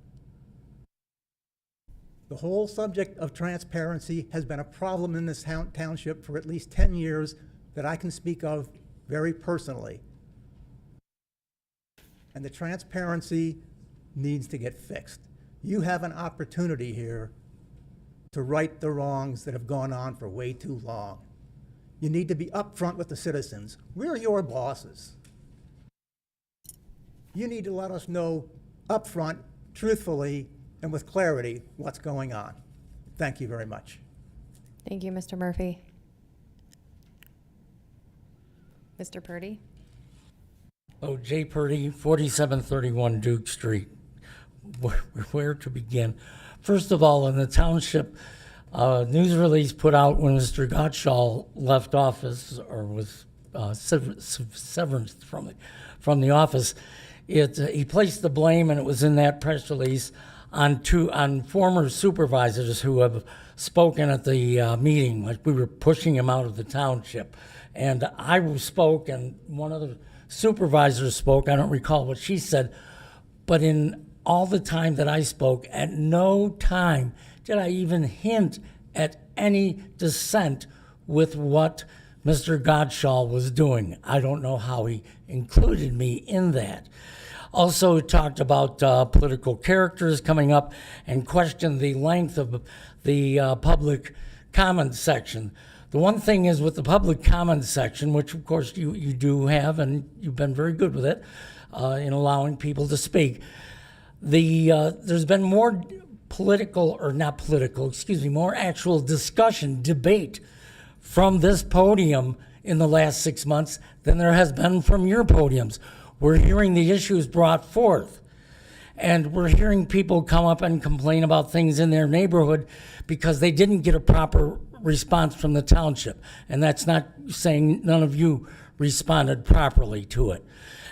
I: The whole subject of transparency has been a problem in this township for at least 10 years that I can speak of very personally. And the transparency needs to get fixed. You have an opportunity here to right the wrongs that have gone on for way too long. You need to be upfront with the citizens. We're your bosses. You need to let us know upfront, truthfully, and with clarity what's going on. Thank you very much.
B: Thank you, Mr. Murphy. Mr. Purdy?
J: Oh, J. Purdy, 4731 Duke Street. Where to begin? First of all, in the township, news release put out when Mr. Gottschall left office or was severance from the office, he placed the blame, and it was in that press release, on former supervisors who have spoken at the meeting, like we were pushing him out of the township. And I spoke, and one other supervisor spoke. I don't recall what she said, but in all the time that I spoke, at no time did I even hint at any dissent with what Mr. Gottschall was doing. I don't know how he included me in that. Also talked about political characters coming up and questioned the length of the public comment section. The one thing is with the public comment section, which of course you do have, and you've been very good with it in allowing people to speak. There's been more more actual discussion, debate from this podium in the last 6 months than there has been from your podiums. We're hearing the issues brought forth, and we're hearing people come up and complain about things in their neighborhood because they didn't get a proper response from the township. And that's not saying none of you responded properly to it.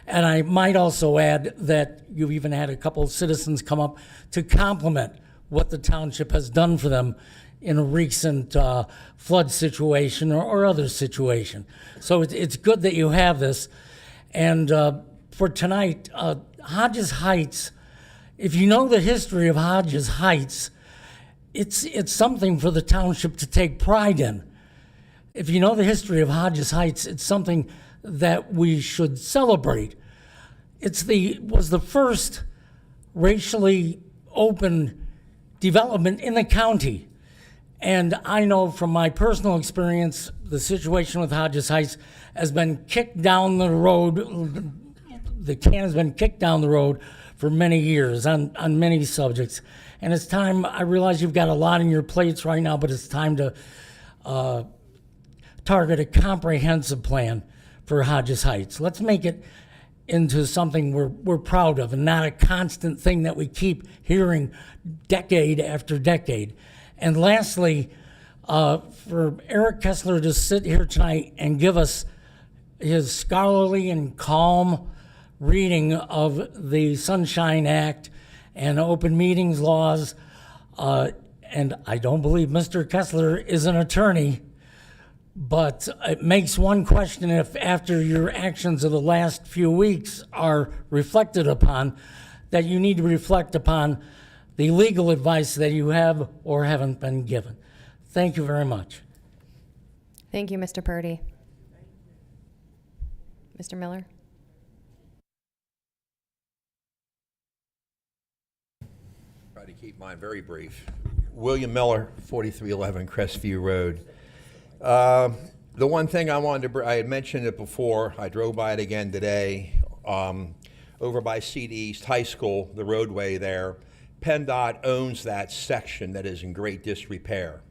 J: And I might also add that you've even had a couple of citizens come up to compliment what the township has done for them in a recent flood situation or other situation. So it's good that you have this. And for tonight, Hodges Heights, if you know the history of Hodges Heights, it's something for the township to take pride in. If you know the history of Hodges Heights, it's something that we should celebrate. Was the first racially open development in the county. And I know from my personal experience, the situation with Hodges Heights has been kicked down the road. The can has been kicked down the road for many years on many subjects. And it's time, I realize you've got a lot on your plates right now, but it's time to target a comprehensive plan for Hodges Heights. Let's make it into something we're proud of and not a constant thing that we keep hearing decade after decade. And lastly, for Eric Kessler to sit here tonight and give us his scholarly and calm reading of the Sunshine Act and open meetings laws, and I don't believe Mr. Kessler is an attorney, but it makes one question if after your actions of the last few weeks are reflected upon, that you need to reflect upon the legal advice that you have or haven't been given. Thank you very much.
B: Thank you, Mr. Purdy. Mr. Miller?
K: Try to keep mine very brief. William Miller, 4311 Crestview Road. The one thing I wanted to, I had mentioned it before, I drove by it again today, over by CD East High School, the roadway there. PennDOT owns that section that is in great disrepair.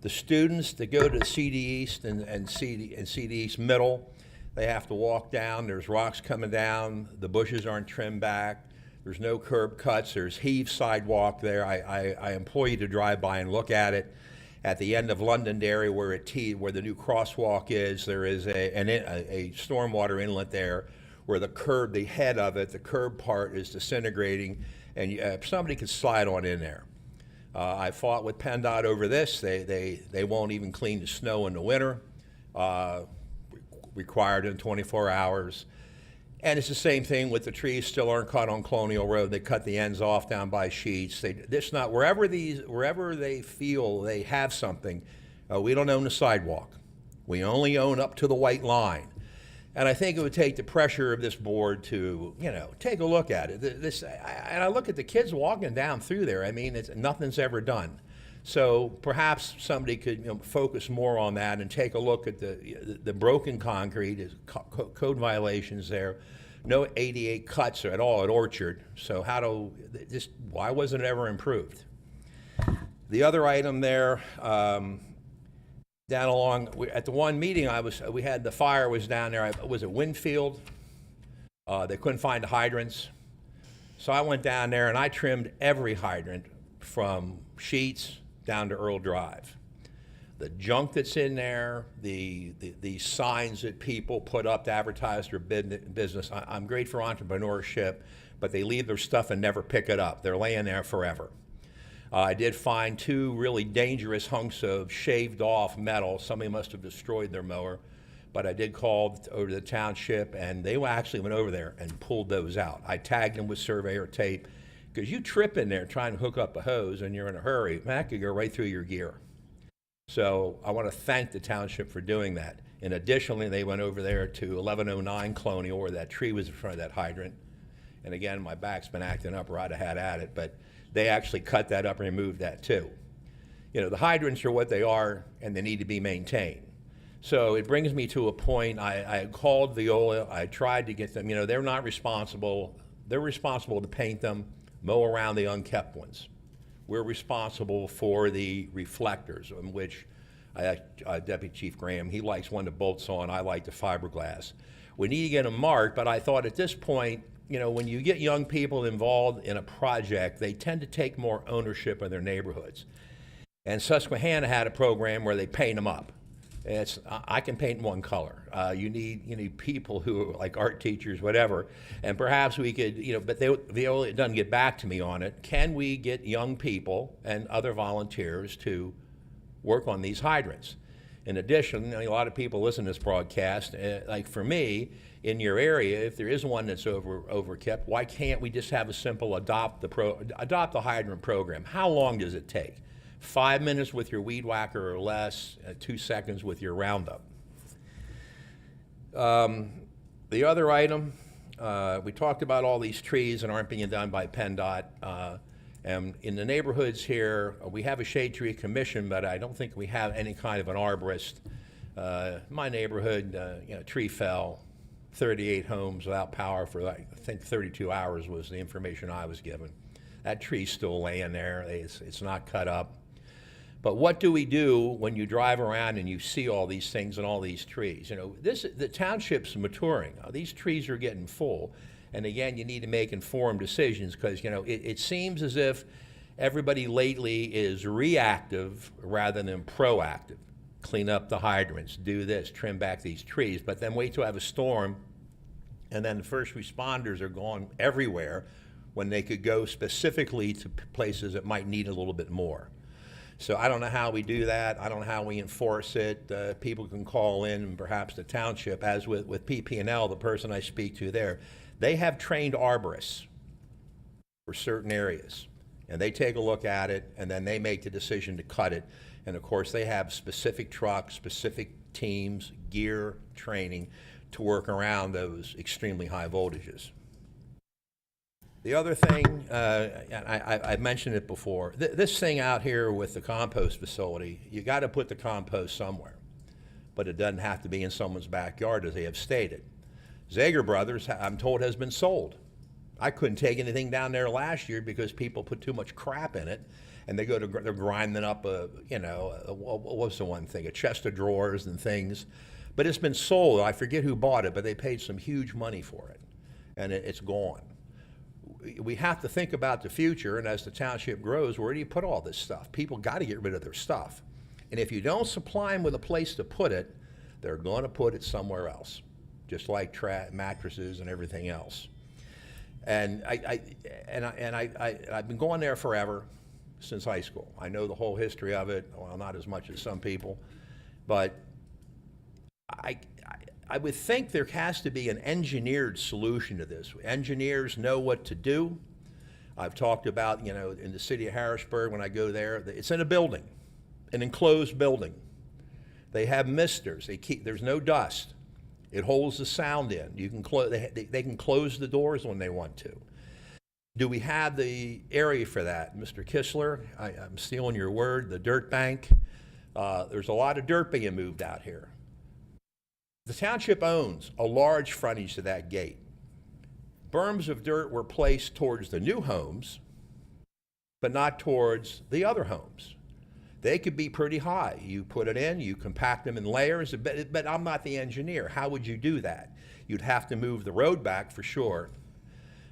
K: The students that go to CD East and CD East Middle, they have to walk down, there's rocks coming down, the bushes aren't trimmed back, there's no curb cuts, there's heaved sidewalk there. I implore you to drive by and look at it. At the end of Londonderry, where the new crosswalk is, there is a stormwater inlet there where the head of it, the curb part is disintegrating, and somebody could slide on in there. I fought with PennDOT over this. They won't even clean the snow in the winter, required in 24 hours. And it's the same thing with the trees still aren't cut on Colonial Road. They cut the ends off down by Sheets. Wherever they feel they have something, we don't own the sidewalk. We only own up to the white line. And I think it would take the pressure of this board to, take a look at it. And I look at the kids walking down through there. I mean, nothing's ever done. So perhaps somebody could focus more on that and take a look at the broken concrete, code violations there. No 88 cuts at all at Orchard. So why wasn't it ever improved? The other item there, down along at the one meeting we had, the fire was down there. Was it Winfield? They couldn't find the hydrants, so I went down there and I trimmed every hydrant from Sheets down to Earl Drive. The junk that's in there, the signs that people put up to advertise their business. I'm great for entrepreneurship, but they leave their stuff and never pick it up. They're laying there forever. I did find 2 really dangerous hunks of shaved off metal. Somebody must have destroyed their mower, but I did call over to the township and they actually went over there and pulled those out. I tagged them with surveyor tape, because you trip in there trying to hook up a hose and you're in a hurry, that could go right through your gear. So I want to thank the township for doing that. And additionally, they went over there to 1109 Colonial, where that tree was in front of that hydrant. And again, my back's been acting up, or I'd have had at it, but they actually cut that up and removed that too. The hydrants are what they are, and they need to be maintained. So it brings me to a point, I called Viola, I tried to get them, they're not responsible. They're responsible to paint them, mow around the unkept ones. We're responsible for the reflectors, in which Deputy Chief Graham, he likes one that bolts on, I like the fiberglass. We need to get them marked, but I thought at this point, when you get young people involved in a project, they tend to take more ownership of their neighborhoods. And Susquehanna had a program where they paint them up. I can paint one color. You need people who are like art teachers, whatever, and perhaps we could, but it doesn't get back to me on it. Can we get young people and other volunteers to work on these hydrants. In addition, a lot of people listen to this broadcast, like for me, in your area, if there is one that's overkept, why can't we just have a simple adopt the hydrant program? How long does it take? 5 minutes with your weed whacker or less, 2 seconds with your Roundup. The other item, we talked about all these trees that aren't being done by PennDOT. And in the neighborhoods here, we have a shade tree commission, but I don't think we have any kind of an arborist. My neighborhood, tree fell, 38 homes without power for, I think, 32 hours was the information I was given. That tree's still laying there. It's not cut up. But what do we do when you drive around and you see all these things and all these trees? The township's maturing. These trees are getting full. And again, you need to make informed decisions because, it seems as if everybody lately is reactive rather than proactive. Clean up the hydrants, do this, trim back these trees, but then wait till have a storm, and then the first responders are gone everywhere when they could go specifically to places that might need a little bit more. So I don't know how we do that. I don't know how we enforce it. People can call in, and perhaps the township, as with PP&L, the person I speak to there, they have trained arborists for certain areas, and they take a look at it, and then they make the decision to cut it. And of course, they have specific trucks, specific teams, gear, training to work around those extremely high voltages. The other thing, and I mentioned it before, this thing out here with the compost facility, you got to put the compost somewhere, but it doesn't have to be in someone's backyard, as they have stated. Zager Brothers, I'm told, has been sold. I couldn't take anything down there last year because people put too much crap in it, and they're grinding up what's the one thing, a chest of drawers and things. But it's been sold. I forget who bought it, but they paid some huge money for it, and it's gone. We have to think about the future, and as the township grows, where do you put all this stuff? People got to get rid of their stuff. And if you don't supply them with a place to put it, they're going to put it somewhere else, just like mattresses and everything else. And I've been going there forever, since high school. I know the whole history of it, well, not as much as some people, but I would think there has to be an engineered solution to this. Engineers know what to do. I've talked about, in the city of Harrisburg, when I go there, it's in a building, an enclosed building. They have misters. There's no dust. It holds the sound in. You can they can close the doors when they want to. Do we have the area for that? Mr. Kistler, I'm stealing your word, the dirt bank. There's a lot of dirt being moved out here. The township owns a large frontage to that gate. Berms of dirt were placed towards the new homes, but not towards the other homes. They could be pretty high. You put it in, you compact them in layers, but I'm not the engineer. How would you do that? You'd have to move the road back for sure.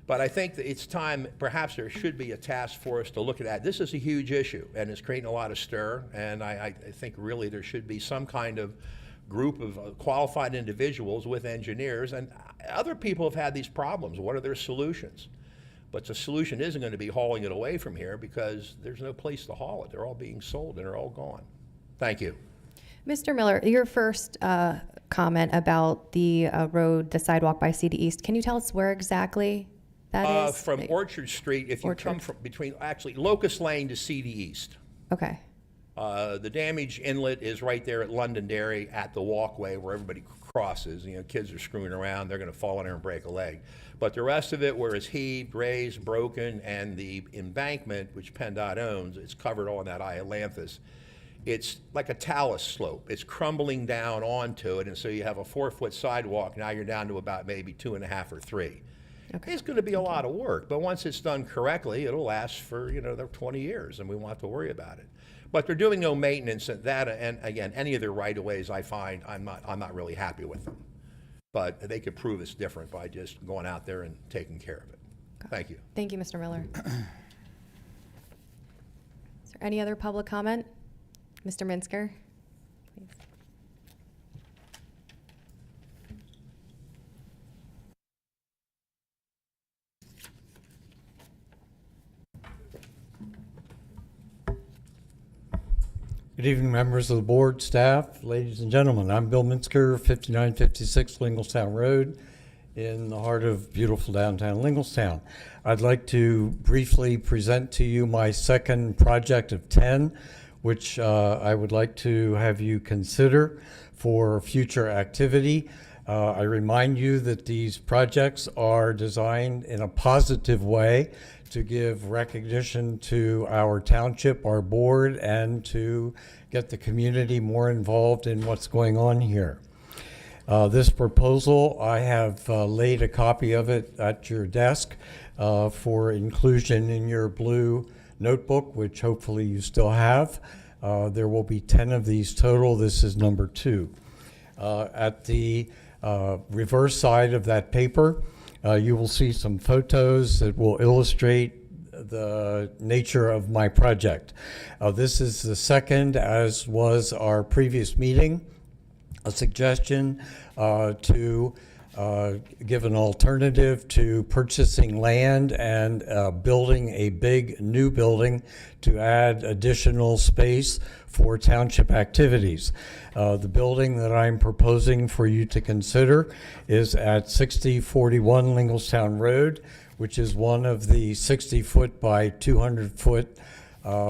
K: But I think that it's time, perhaps there should be a task force to look at that. This is a huge issue, and it's creating a lot of stir, and I think really there should be some kind of group of qualified individuals with engineers, and other people have had these problems. What are their solutions? But the solution isn't going to be hauling it away from here because there's no place to haul it. They're all being sold and they're all gone. Thank you.
B: Mr. Miller, your first comment about the road, the sidewalk by CD East, can you tell us where exactly that is?
K: From Orchard Street, if you come from actually Locust Lane to CD East.
B: Okay.
K: The damaged inlet is right there at Londonderry at the walkway where everybody crosses. Kids are screwing around, they're going to fall in there and break a leg. But the rest of it, where it's heaved, raised, broken, and the embankment, which PennDOT owns, it's covered all in that Ialanthus. It's like a talus slope. It's crumbling down onto it, and so you have a 4-foot sidewalk. Now you're down to about maybe 2.5 or 3. Okay. It's going to be a lot of work, but once it's done correctly, it'll last for 20 years, and we won't have to worry about it. But they're doing no maintenance at that, and again, any of their right-of-ways, I find I'm not really happy with them. But they could prove it's different by just going out there and taking care of it. Thank you.
B: Thank you, Mr. Miller. Is there any other public comment? Mr. Minsker, please.
J: Good evening, members of the board, staff, ladies and gentlemen. I'm Bill Minsker, 5956 Linglestown Road in the heart of beautiful downtown Linglestown. I'd like to briefly present to you my second project of 10, which I would like to have you consider for future activity. I remind you that these projects are designed in a positive way to give recognition to our township, our board, and to get the community more involved in what's going on here. This proposal, I have laid a copy of it at your desk for inclusion in your blue notebook, which hopefully you still have. There will be 10 of these total. This is number 2. At the reverse side of that paper, you will see some photos that will illustrate the nature of my project. This is the second, as was our previous meeting, a suggestion to give an alternative to purchasing land and building a big new building to add additional space for township activities. The building that I'm proposing for you to consider is at 6041 Linglestown Road, which is one of the 60-foot by 200-foot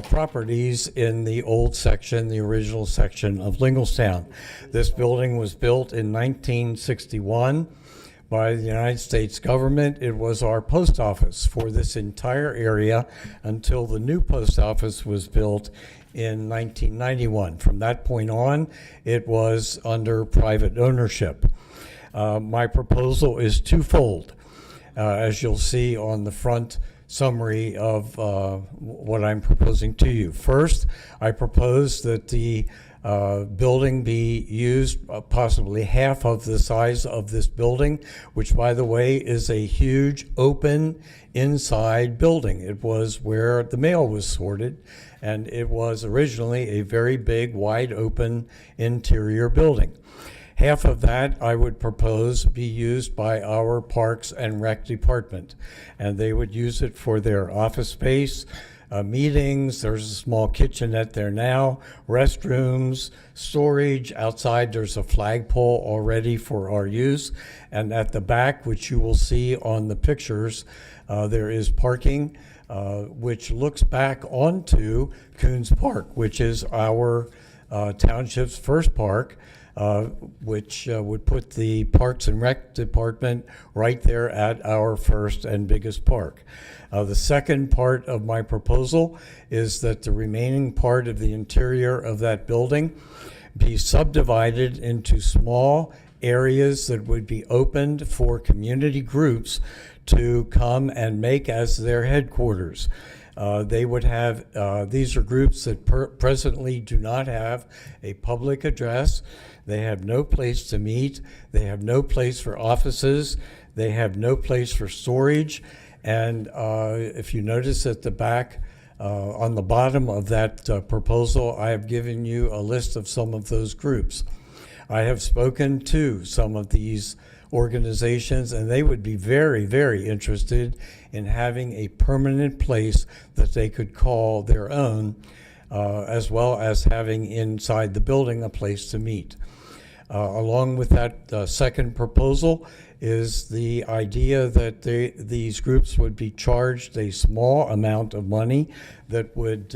J: properties in the old section, the original section of Linglestown. This building was built in 1961 by the United States government. It was our post office for this entire area until the new post office was built in 1991. From that point on, it was under private ownership. My proposal is twofold, as you'll see on the front summary of what I'm proposing to you. First, I propose that the building be used, possibly half of the size of this building, which, by the way, is a huge open inside building. It was where the mail was sorted, and it was originally a very big, wide open interior building. Half of that I would propose be used by our Parks and Rec department, and they would use it for their office space, meetings. There's a small kitchenette there now, restrooms, storage. Outside there's a flagpole already for our use, and at the back, which you will see on the pictures, there is parking which looks back onto Coons Park, which is our township's first park, which would put the Parks and Rec department right there at our first and biggest park. The second part of my proposal is that the remaining part of the interior of that building be subdivided into small areas that would be opened for community groups to come and make as their headquarters. They would have, these are groups that presently do not have a public address. They have no place to meet. They have no place for offices. They have no place for storage. And if you notice at the back, on the bottom of that proposal, I have given you a list of some of those groups. I have spoken to some of these organizations, and they would be very, very interested in having a permanent place that they could call their own, as well as having inside the building a place to meet. Along with that second proposal is the idea that these groups would be charged a small amount of money that would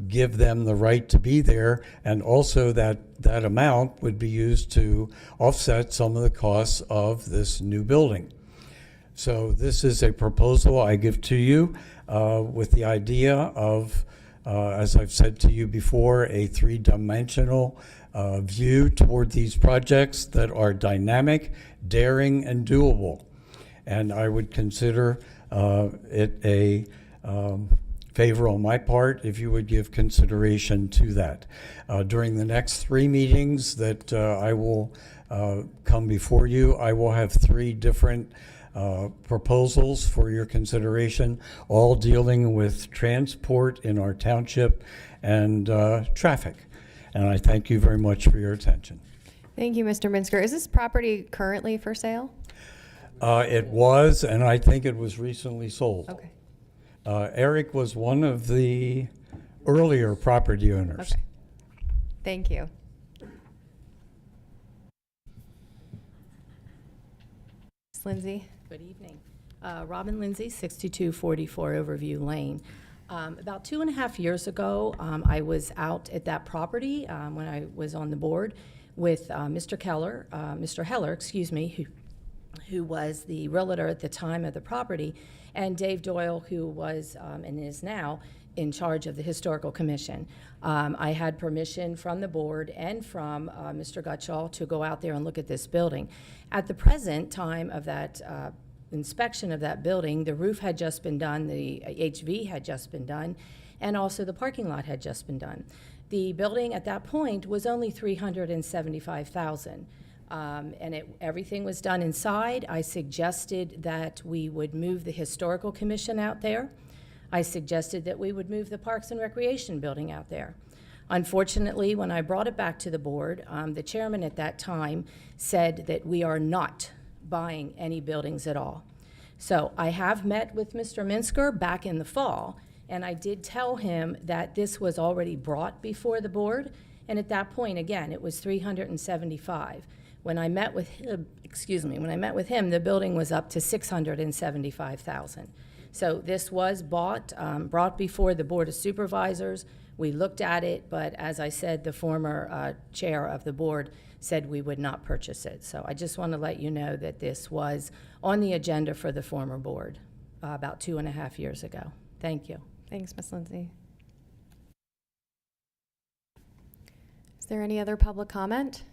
J: give them the right to be there, and also that amount would be used to offset some of the costs of this new building. So this is a proposal I give to you with the idea of, as I've said to you before, a three-dimensional view toward these projects that are dynamic, daring, and doable. And I would consider it a favor on my part if you would give consideration to that. During the next 3 meetings that I will come before you, I will have 3 different proposals for your consideration, all dealing with transport in our township and traffic. And I thank you very much for your attention.
B: Thank you, Mr. Minsker. Is this property currently for sale?
J: It was, and I think it was recently sold.
B: Okay.
J: Eric was one of the
L: earlier property owners.
B: Okay. Thank you. Ms. Lindsay?
M: Good evening. Robin Lindsay, 6244 Overview Lane. About 2.5 years ago, I was out at that property when I was on the board with Mr. Heller, excuse me, who was the realtor at the time of the property, and Dave Doyle, who was and is now in charge of the Historical Commission. I had permission from the board and from Mr. Gutschall to go out there and look at this building. At the present time of that inspection of that building, the roof had just been done, the HV had just been done, and also the parking lot had just been done. The building at that point was only $375,000. And everything was done inside. I suggested that we would move the Historical Commission out there. I suggested that we would move the Parks and Recreation building out there. Unfortunately, when I brought it back to the board, the chairman at that time said that we are not buying any buildings at all. So I have met with Mr. Minsker back in the fall, and I did tell him that this was already brought before the board, and at that point, again, it was $375,000. When I met with him, the building was up to $675,000. So this was brought before the Board of Supervisors. We looked at it, but as I said, the former chair of the board said we would not purchase it. So I just want to let you know that this was on the agenda for the former board about 2.5 years ago. Thank you.
B: Thanks, Ms. Lindsay. Is there any other public comment?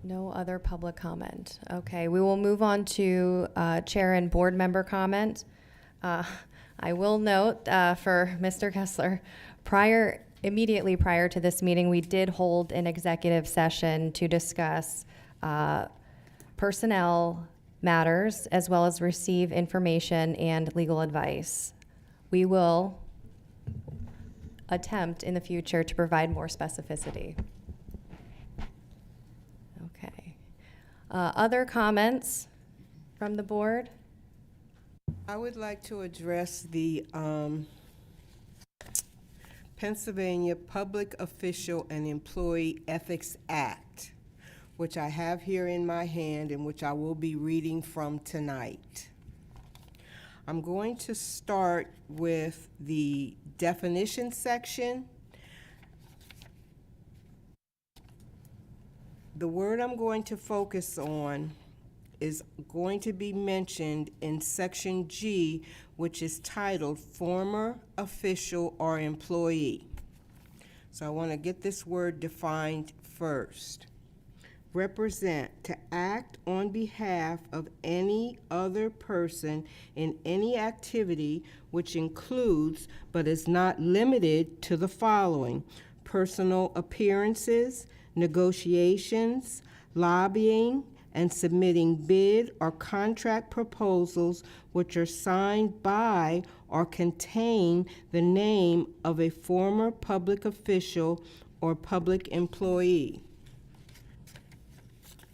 B: No other public comment. Okay, we will move on to chair and board member comment. I will note for Mr. Kessler, immediately prior to this meeting, we did hold an executive session to discuss personnel matters as well as receive information and legal advice. We will attempt in the future to provide more specificity. Okay. Other comments from the board?
G: I would like to address the Pennsylvania Public Official and Employee Ethics Act, which I have here in my hand and which I will be reading from tonight. I'm going to start with the definition section. The word I'm going to focus on is going to be mentioned in section G, which is titled former official or employee. So I want to get this word defined first. Represent, to act on behalf of any other person in any activity which includes but is not limited to the following: personal appearances, negotiations, lobbying, and submitting bid or contract proposals which are signed by or contain the name of a former public official or public employee.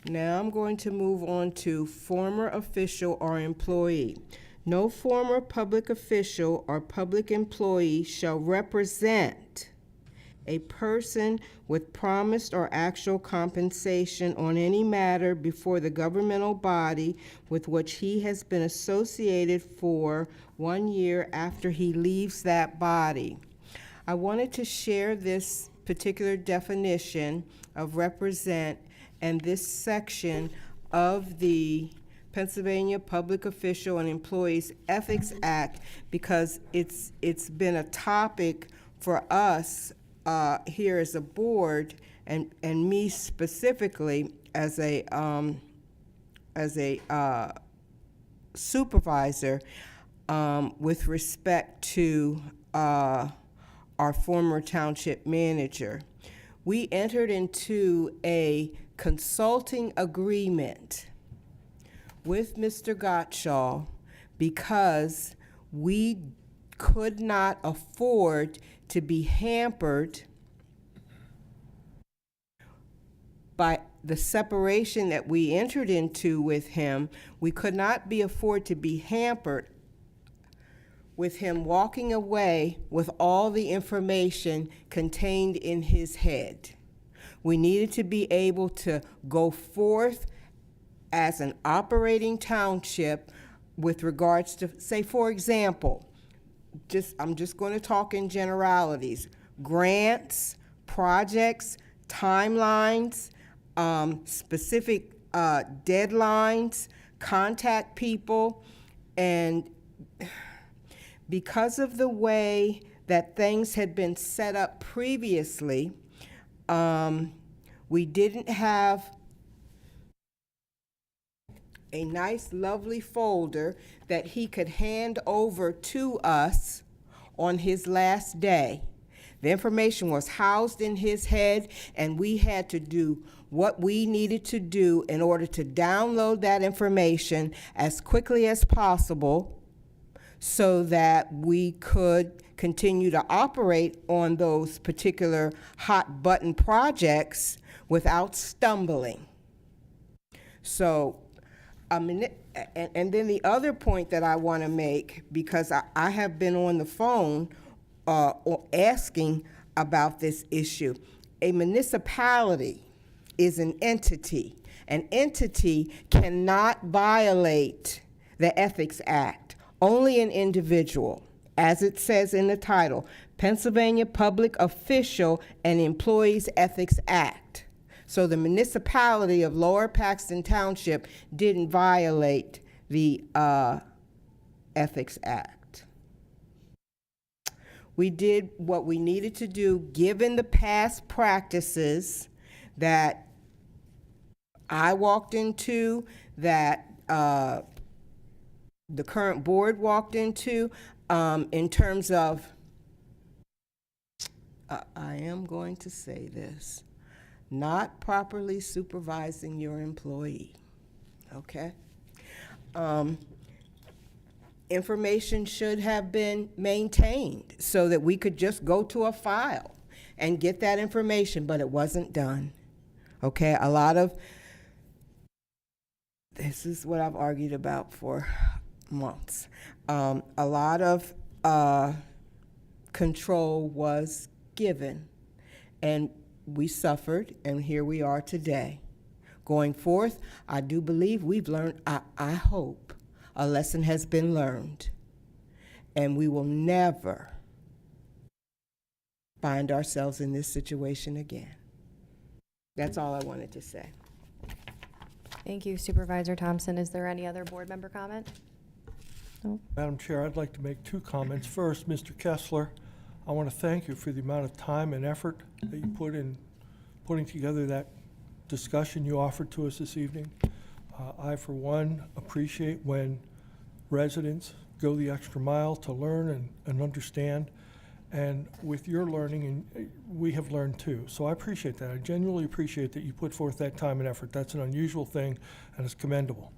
G: Now I'm going to move on to former official or employee. No former public official or public employee shall represent a person with promised or actual compensation on any matter before the governmental body with which he has been associated for 1 year after he leaves that body. I wanted to share this particular definition of represent and this section of the Pennsylvania Public Official and Employees Ethics Act because it's been a topic for us here as a board and me specifically as a supervisor with respect to our former township manager. We entered into a consulting agreement with Mr. Gottschall because we could not afford to be hampered by the separation that we entered into with him. We could not afford to be hampered with him walking away with all the information contained in his head. We needed to be able to go forth as an operating township with regards to, say, for example, I'm just going to talk in generalities, grants, projects, timelines, specific deadlines, contact people, and because of the way that things had been set up previously, we didn't have a nice, lovely folder that he could hand over to us on his last day. The information was housed in his head, and we had to do what we needed to do in order to download that information as quickly as possible so that we could continue to operate on those particular hot button projects without stumbling. So, and then the other point that I want to make, because I have been on the phone asking about this issue. A municipality is an entity. An entity cannot violate the Ethics Act. Only an individual, as it says in the title, Pennsylvania Public Official and Employees Ethics Act. So the municipality of Lower Paxton Township didn't violate the Ethics Act. We did what we needed to do given the past practices that I walked into, that the current board walked into, in terms of, I am going to say this, not properly supervising your employee, okay? Information should have been maintained so that we could just go to a file and get that information, but it wasn't done, okay? This is what I've argued about for months. A lot of control was given, and we suffered, and here we are today. Going forth, I do believe we've learned, I hope, a lesson has been learned, and we will never find ourselves in this situation again. That's all I wanted to say.
B: Thank you, Supervisor Thompson. Is there any other board member comment? No?
N: Madam Chair, I'd like to make two comments. First, Mr. Kessler, I want to thank you for the amount of time and effort that you put in putting together that discussion you offered to us this evening. I, for one, appreciate when residents go the extra mile to learn and understand. And with your learning, and we have learned too. So I appreciate that. I genuinely appreciate that you put forth that time and effort. That's an unusual thing, and it's commendable.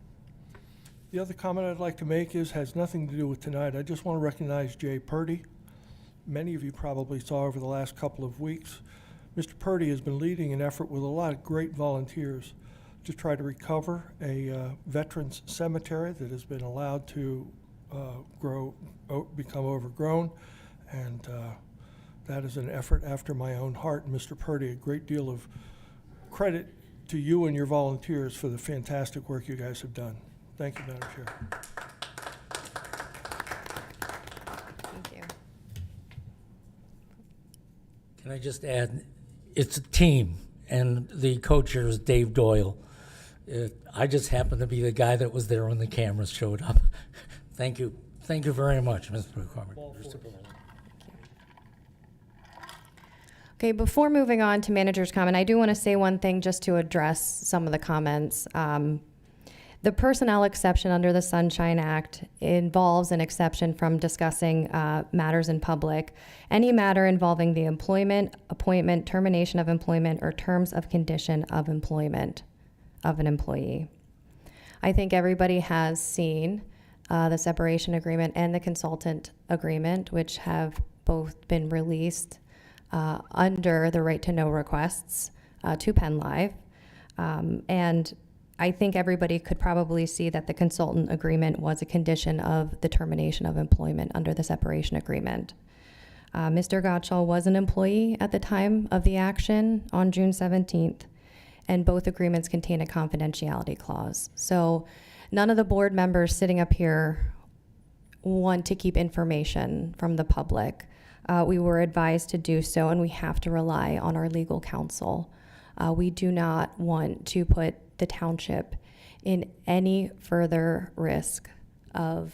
N: The other comment I'd like to make has nothing to do with tonight. I just want to recognize Jay Purdy. Many of you probably saw over the last couple of weeks, Mr. Purdy has been leading an effort with a lot of great volunteers to try to recover a veterans cemetery that has been allowed to become overgrown. And that is an effort after my own heart. And Mr. Purdy, a great deal of credit to you and your volunteers for the fantastic work you guys have done. Thank you, Madam Chair.
B: Thank you.
J: Can I just add, it's a team, and the co-chair is Dave Doyle. I just happened to be the guy that was there when the cameras showed up. Thank you. Thank you very much, Mr. McCormick.
B: Okay, before moving on to manager's comment, I do want to say one thing just to address some of the comments. The personnel exception under the Sunshine Act involves an exception from discussing matters in public. Any matter involving the employment, appointment, termination of employment, or terms of condition of employment of an employee. I think everybody has seen the separation agreement and the consultant agreement, which have both been released under the right to know requests to Penn Live. And I think everybody could probably see that the consultant agreement was a condition of the termination of employment under the separation agreement. Mr. Gottschall was an employee at the time of the action on June 17th, and both agreements contain a confidentiality clause. So none of the board members sitting up here want to keep information from the public. We were advised to do so, and we have to rely on our legal counsel. We do not want to put the township in any further risk of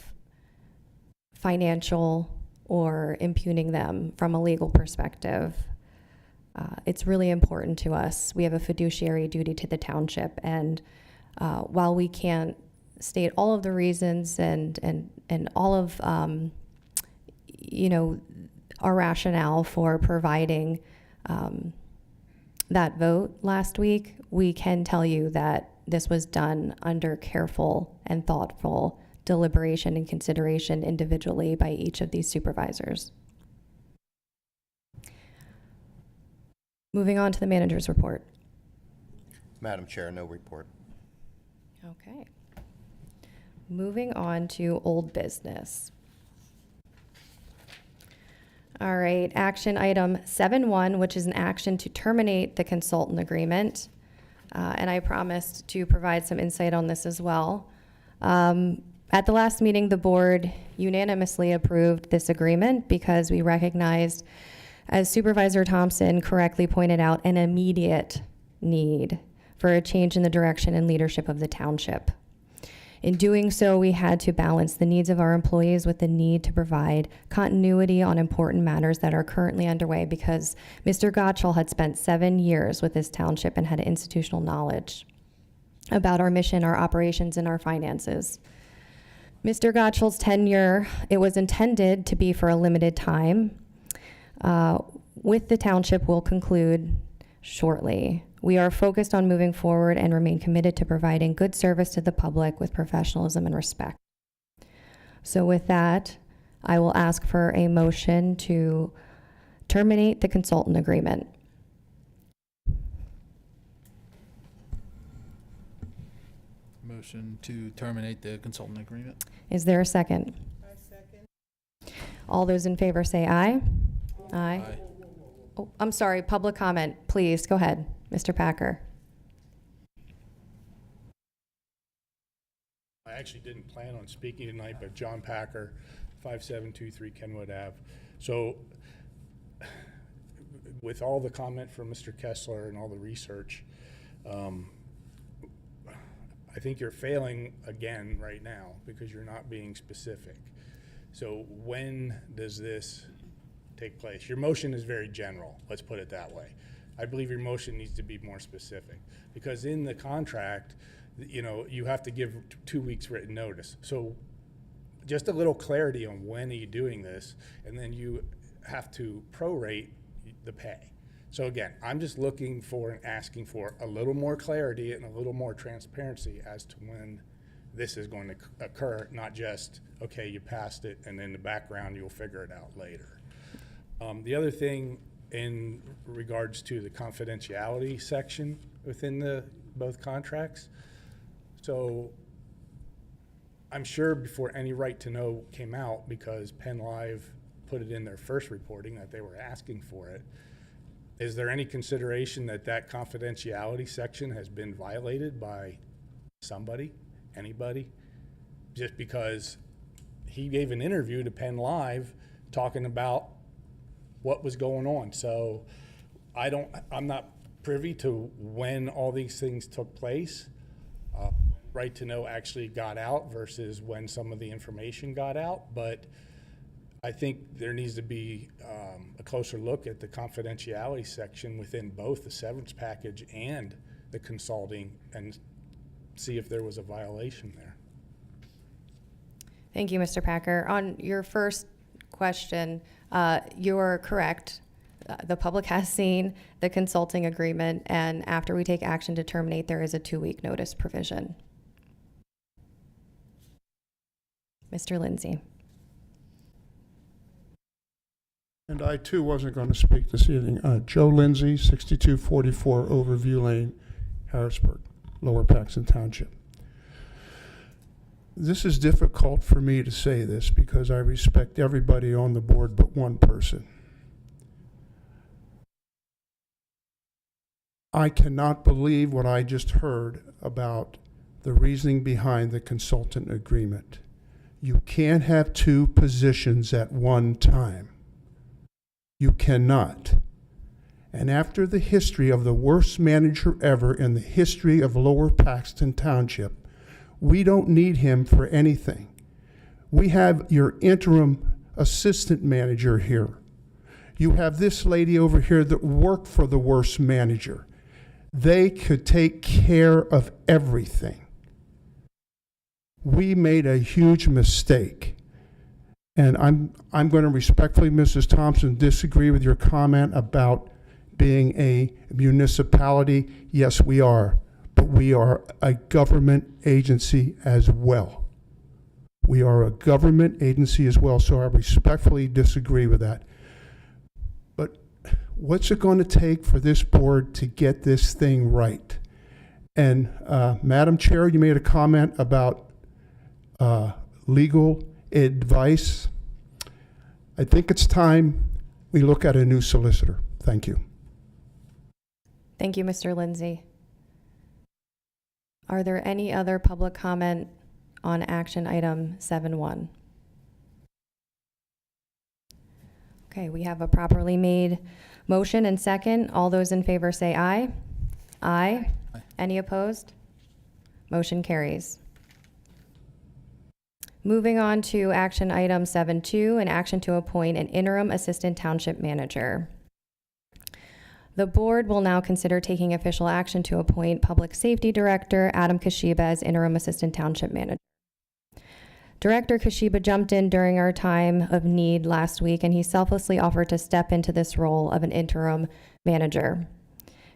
B: financial or impugning them from a legal perspective. It's really important to us. We have a fiduciary duty to the township, and while we can't state all of the reasons and all of our rationale for providing that vote last week, we can tell you that this was done under careful and thoughtful deliberation and consideration individually by each of these supervisors. Moving on to the manager's report.
A: Madam Chair, no report.
B: Okay. Moving on to old business. All right, action item 7.1, which is an action to terminate the consultant agreement. And I promised to provide some insight on this as well. At the last meeting, the board unanimously approved this agreement because we recognized, as Supervisor Thompson correctly pointed out, an immediate need for a change in the direction and leadership of the township. In doing so, we had to balance the needs of our employees with the need to provide continuity on important matters that are currently underway, because Mr. Gottschall had spent 7 years with this township and had institutional knowledge about our mission, our operations, and our finances. Mr. Gottschall's tenure, it was intended to be for a limited time. With the township will conclude shortly. We are focused on moving forward and remain committed to providing good service to the public with professionalism and respect. So with that, I will ask for a motion to terminate the consultant agreement.
D: Motion to terminate the consultant agreement.
B: Is there a second?
G: I second.
B: All those in favor say aye. Aye.
D: Aye.
B: Oh, I'm sorry, public comment, please, go ahead, Mr. Packer.
O: I actually didn't plan on speaking tonight, but John Packer, 5723 Kenwood Ave. So with all the comment from Mr. Kessler and all the research, I think you're failing again right now because you're not being specific. So when does this take place? Your motion is very general, let's put it that way. I believe your motion needs to be more specific, because in the contract, you have to give 2 weeks written notice. So just a little clarity on when are you doing this, and then you have to prorate the pay. So again, I'm just looking for and asking for a little more clarity and a little more transparency as to when this is going to occur, not just, okay, you passed it, and in the background, you'll figure it out later. The other thing in regards to the confidentiality section within both contracts, so I'm sure before any right to know came out, because Penn Live put it in their first reporting that they were asking for it, is there any consideration that that confidentiality section has been violated by somebody, anybody? Just because he gave an interview to Penn Live talking about what was going on. So I'm not privy to when all these things took place. Right to know actually got out versus when some of the information got out, but I think there needs to be a closer look at the confidentiality section within both the severance package and the consulting, and see if there was a violation there.
B: Thank you, Mr. Packer. On your first question, you're correct. The public has seen the consulting agreement, and after we take action to terminate, there is a 2-week notice provision. Mr. Lindsay.
P: And I too wasn't going to speak this evening. Joe Lindsay, 6244 Overview Lane, Harrisburg. Lower Paxton Township. This is difficult for me to say this because I respect everybody on the board but one person. I cannot believe what I just heard about the reasoning behind the consultant agreement. You can't have two positions at one time. You cannot. And after the history of the worst manager ever in the history of Lower Paxton Township, we don't need him for anything. We have your interim assistant manager here. You have this lady over here that worked for the worst manager. They could take care of everything. We made a huge mistake. And I'm going to respectfully, Mrs. Thompson, disagree with your comment about being a municipality. Yes, we are. But we are a government agency as well. We are a government agency as well, so I respectfully disagree with that. But what's it going to take for this board to get this thing right? And Madam Chair, you made a comment about legal advice. I think it's time we look at a new solicitor. Thank you.
B: Thank you, Mr. Lindsay. Are there any other public comment on action item 7.1? Okay, we have a properly made motion and second. All those in favor say aye. Aye.
D: Aye.
B: Any opposed? Motion carries. Moving on to action item 7.2, an action to appoint an interim assistant township manager. The board will now consider taking official action to appoint Public Safety Director Adam Kashiba as interim assistant township manager. Director Kashiba jumped in during our time of need last week, and he selflessly offered to step into this role of an interim manager.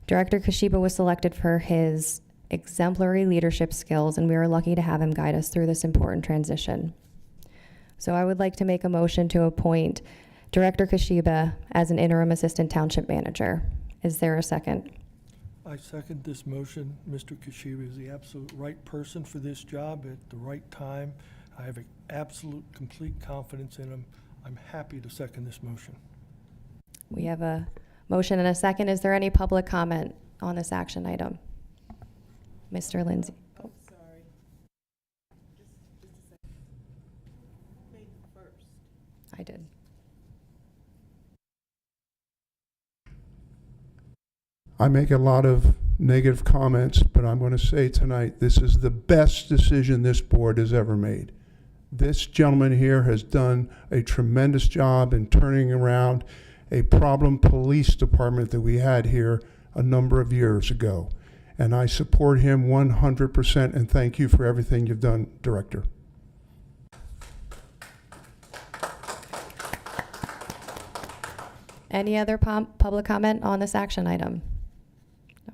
B: Director Kashiba was selected for his exemplary leadership skills, and we are lucky to have him guide us through this important transition. So I would like to make a motion to appoint Director Kashiba as an interim assistant township manager. Is there a second?
N: I second this motion. Mr. Kashiba is the absolute right person for this job at the right time. I have absolute, complete confidence in him. I'm happy to second this motion.
B: We have a motion and a second. Is there any public comment on this action item? Mr. Lindsay.
H: Oh, sorry. Just a second. Me first.
B: I did.
P: I make a lot of negative comments, but I'm going to say tonight, this is the best decision this board has ever made. This gentleman here has done a tremendous job in turning around a problem police department that we had here a number of years ago. And I support him 100%, and thank you for everything you've done, Director.
B: Any other public comment on this action item? No.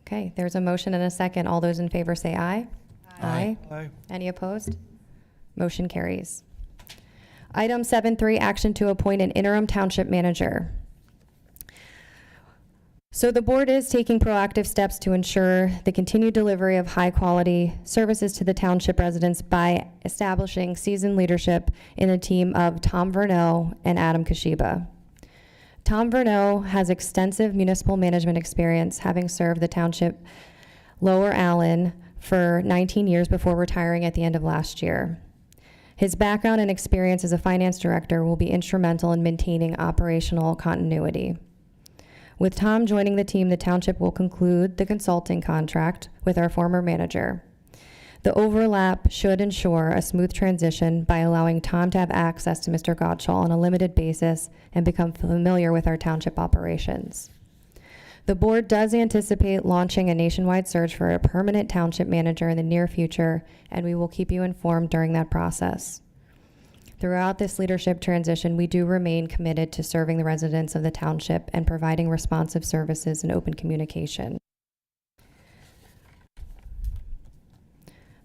B: Okay, there's a motion and a second. All those in favor say aye. Aye.
N: Aye.
B: Any opposed? Motion carries. Item 7.3, action to appoint an interim township manager. So the board is taking proactive steps to ensure the continued delivery of high-quality services to the township residents by establishing seasoned leadership in a team of Tom Vernot and Adam Kashiba. Tom Vernot has extensive municipal management experience, having served the township Lower Allen for 19 years before retiring at the end of last year. His background and experience as a finance director will be instrumental in maintaining operational continuity. With Tom joining the team, the township will conclude the consulting contract with our former manager. The overlap should ensure a smooth transition by allowing Tom to have access to Mr. Gottschall on a limited basis and become familiar with our township operations. The board does anticipate launching a nationwide search for a permanent township manager in the near future, and we will keep you informed during that process. Throughout this leadership transition, we do remain committed to serving the residents of the township and providing responsive services and open communication.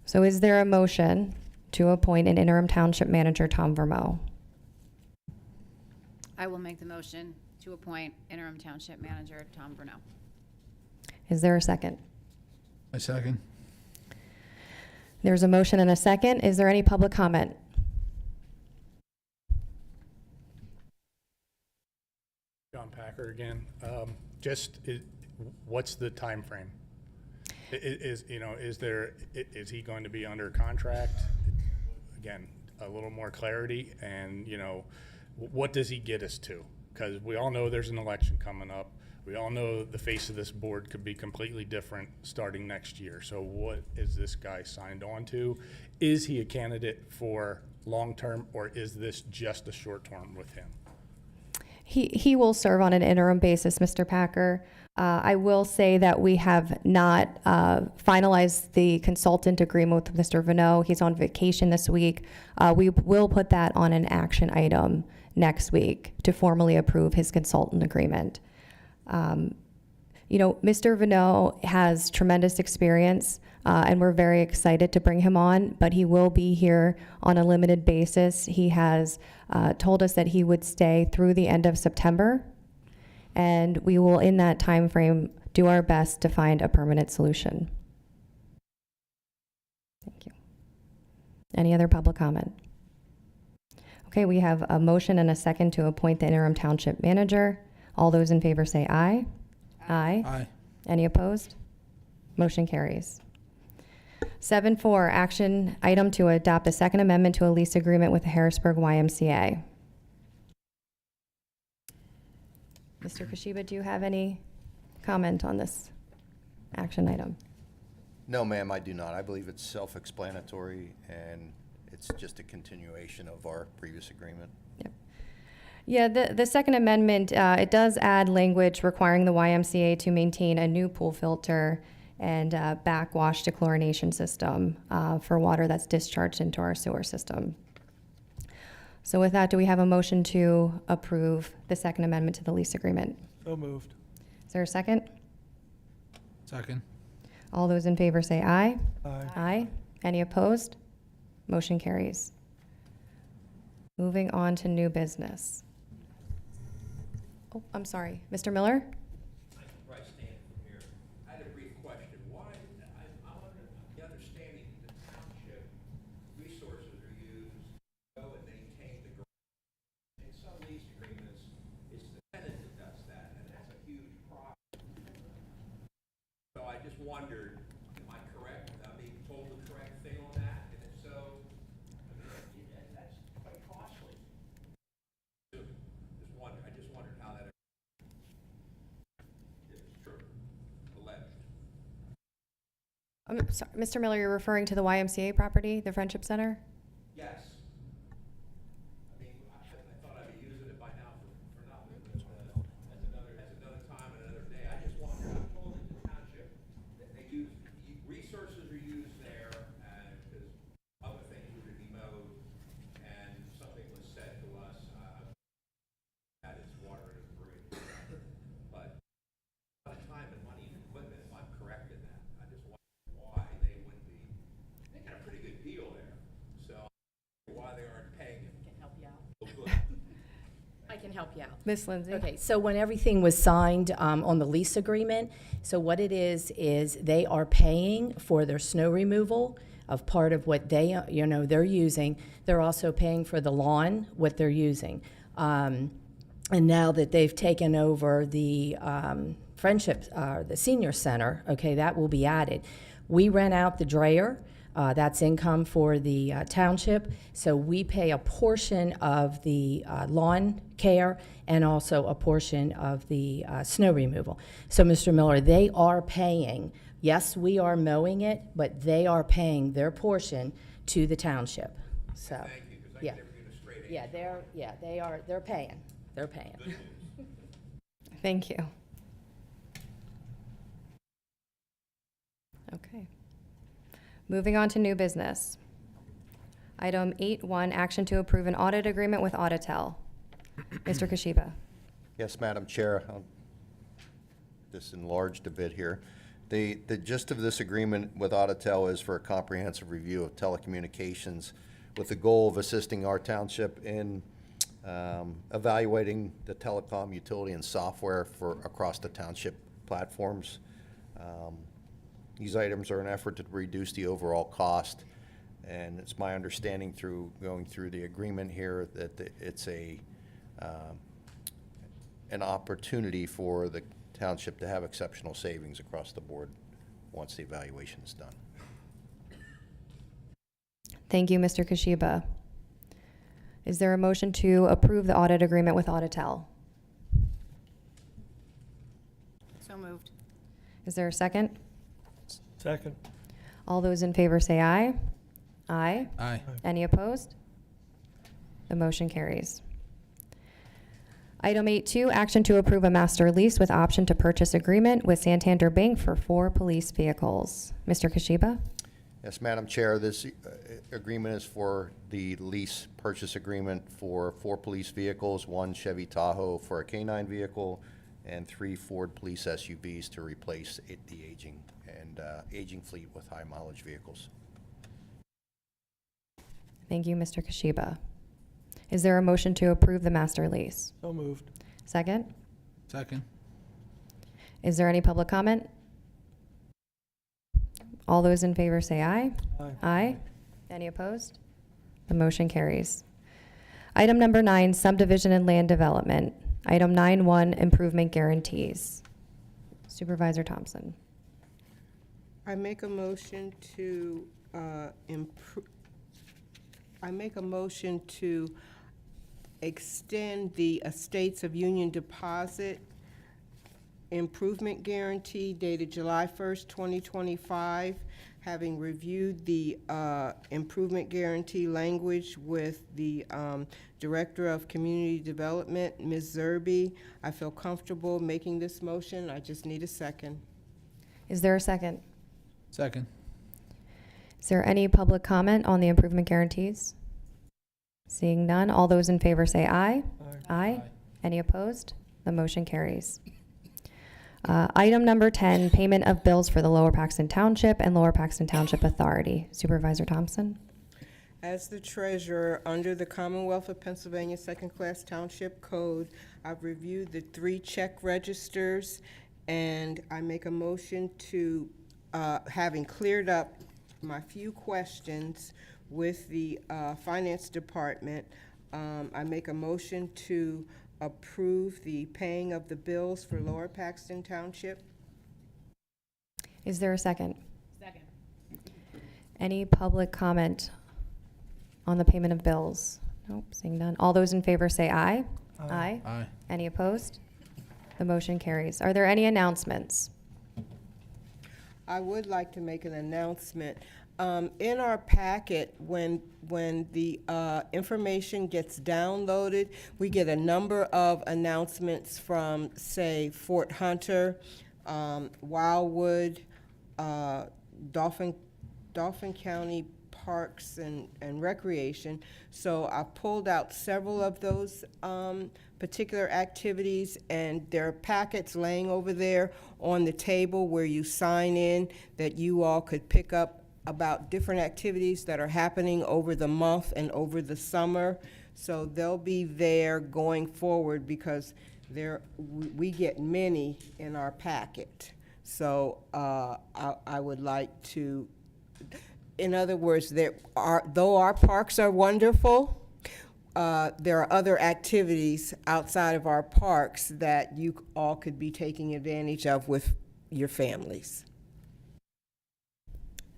B: So is there a motion to appoint an interim township manager, Tom Vermeau?
Q: I will make the motion to appoint interim township manager Tom Bruno.
B: Is there a second?
D: I second.
B: There's a motion and a second. Is there any public comment?
O: John Packer again. What's the time frame? Is he going to be under contract? Again, a little more clarity, and, what does he get us to? Because we all know there's an election coming up. We all know the face of this board could be completely different starting next year. So what is this guy signed on to? Is he a candidate for long-term, or is this just a short-term with him?
B: He will serve on an interim basis, Mr. Packer. I will say that we have not finalized the consultant agreement with Mr. Vano. He's on vacation this week. We will put that on an action item next week to formally approve his consultant agreement. Mr. Vano has tremendous experience, and we're very excited to bring him on, but he will be here on a limited basis. He has told us that he would stay through the end of September, and we will, in that time frame, do our best to find a permanent solution. Thank you. Any other public comment? Okay, we have a motion and a second to appoint the interim township manager. All those in favor say aye. Aye.
D: Aye.
B: Any opposed? Motion carries. 7.4, action item to adopt a second amendment to a lease agreement with the Harrisburg YMCA. Mr. Kashiba, do you have any comment on this action item?
A: No, ma'am, I do not. I believe it's self-explanatory, and it's just a continuation of our previous agreement.
B: Yep. Yeah, the second amendment, it does add language requiring the YMCA to maintain a new pool filter and backwash dechlorination system for water that's discharged into our sewer system. So with that, do we have a motion to approve the second amendment to the lease agreement?
N: So moved.
B: Is there a second?
D: Second.
B: All those in favor say aye.
N: Aye.
B: Aye. Any opposed? Motion carries. Moving on to new business. Oh, I'm sorry. Mr. Miller?
K: Right, standing from here. I had a brief question. Why, I'm under the understanding that the township resources are used to go and maintain the garage. In some lease agreements, it's the tenant that does that, and that's a huge problem. So I just wondered, am I correct? Am I being told the correct thing on that? And if so, that's quite costly. I just wondered how that is true, alleged.
B: I'm sorry, Mr. Miller, you're referring to the YMCA property, the Friendship Center?
K: Yes. I mean, I thought I'd be using it by now for nothing, but that's another time and another day. I just wonder, I'm told that the township, that they use, resources are used there, and because other things were to be mowed, and something was said to us, that it's water and debris. But a lot of time and money and equipment, if I'm correct in that. I just wonder why they wouldn't be, they got a pretty good deal there, so why they aren't paying it.
M: I can help you out.
K: Oh, good.
M: I can help you out.
B: Miss Lindsay?
M: Okay, so when everything was signed on the lease agreement, so what it is they are paying for their snow removal of part of what they, they're using. They're also paying for the lawn, what they're using. And now that they've taken over the Friendship, the senior center, okay, that will be added. We rent out the drayer. That's income for the township. So we pay a portion of the lawn care and also a portion of the snow removal. So, Mr. Miller, they are paying, yes, we are mowing it, but they are paying their portion to the township. So,
K: Thank you, because I
M: yeah.
K: can never get a straight answer.
M: They're paying. They're paying.
K: Good news.
B: Thank you. Okay. Moving on to new business. Item 8.1, action to approve an audit agreement with Auditel. Mr. Kashiba.
A: Yes, Madam Chair. This enlarged a bit here. The gist of this agreement with Auditel is for a comprehensive review of telecommunications with the goal of assisting our township in evaluating the telecom utility and software for across the township platforms. These items are an effort to reduce the overall cost, and it's my understanding through going through the agreement here that it's an opportunity for the township to have exceptional savings across the board once the evaluation is done.
B: Thank you, Mr. Kashiba. Is there a motion to approve the audit agreement with Auditel?
Q: So moved.
B: Is there a second?
N: Second.
B: All those in favor say aye. Aye.
D: Aye.
B: Any opposed? The motion carries. Item 8.2, action to approve a master lease with option to purchase agreement with Santander Bank for 4 police vehicles. Mr. Kashiba?
A: Yes, Madam Chair, this agreement is for the lease purchase agreement for 4 police vehicles, 1 Chevy Tahoe for a K-9 vehicle, and 3 Ford police SUVs to replace the aging fleet with high mileage vehicles.
B: Thank you, Mr. Kashiba. Is there a motion to approve the master lease?
N: So moved.
B: Second?
D: Second.
B: Is there any public comment? All those in favor say aye.
N: Aye.
B: Aye. Any opposed? The motion carries. Item number 9, subdivision and land development. Item 9.1, improvement guarantees. Supervisor Thompson.
G: I make a motion to extend the Estates of Union Deposit improvement guarantee dated July 1st, 2025, having reviewed the improvement guarantee language with the Director of Community Development, Ms. Zerby. I feel comfortable making this motion. I just need a second.
B: Is there a second?
D: Second.
B: Is there any public comment on the improvement guarantees? Seeing none, all those in favor say aye. Aye. Any opposed? The motion carries. Item number 10, payment of bills for the Lower Paxton Township and Lower Paxton Township Authority. Supervisor Thompson?
G: As the treasurer, under the Commonwealth of Pennsylvania Second-Class Township Code, I've reviewed the 3 check registers, and I make a motion to, having cleared up my few questions with the Finance Department, I make a motion to approve the paying of the bills for Lower Paxton Township.
B: Is there a second?
Q: Second.
B: Any public comment on the payment of bills? Nope, seeing none. All those in favor say aye. Aye.
D: Aye.
B: Any opposed? The motion carries. Are there any announcements?
G: I would like to make an announcement. In our packet, when the information gets downloaded, we get a number of announcements from, say, Fort Hunter, Wildwood, Dauphin County Parks and Recreation. So I pulled out several of those particular activities, and there are packets laying over there on the table where you sign in that you all could pick up about different activities that are happening over the month and over the summer. So they'll be there going forward because we get many in our packet. So I would like to, in other words, though our parks are wonderful, there are other activities outside of our parks that you all could be taking advantage of with your families.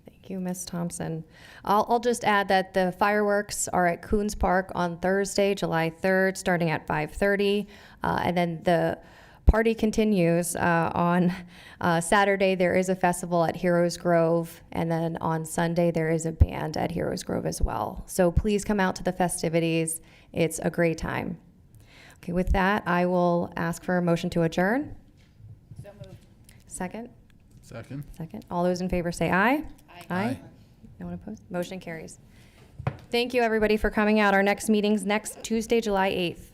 B: Thank you, Ms. Thompson. I'll just add that the fireworks are at Coons Park on Thursday, July 3rd, starting at 5:30. And then the party continues on Saturday. There is a festival at Heroes Grove. And then on Sunday, there is a band at Heroes Grove as well. So please come out to the festivities. It's a great time. Okay, with that, I will ask for a motion to adjourn.
Q: So moved.
B: Second?
D: Second.
B: Second. All those in favor say aye.
D: Aye.
B: No one opposed? Motion carries. Thank you, everybody, for coming out. Our next meeting's next Tuesday, July 8th.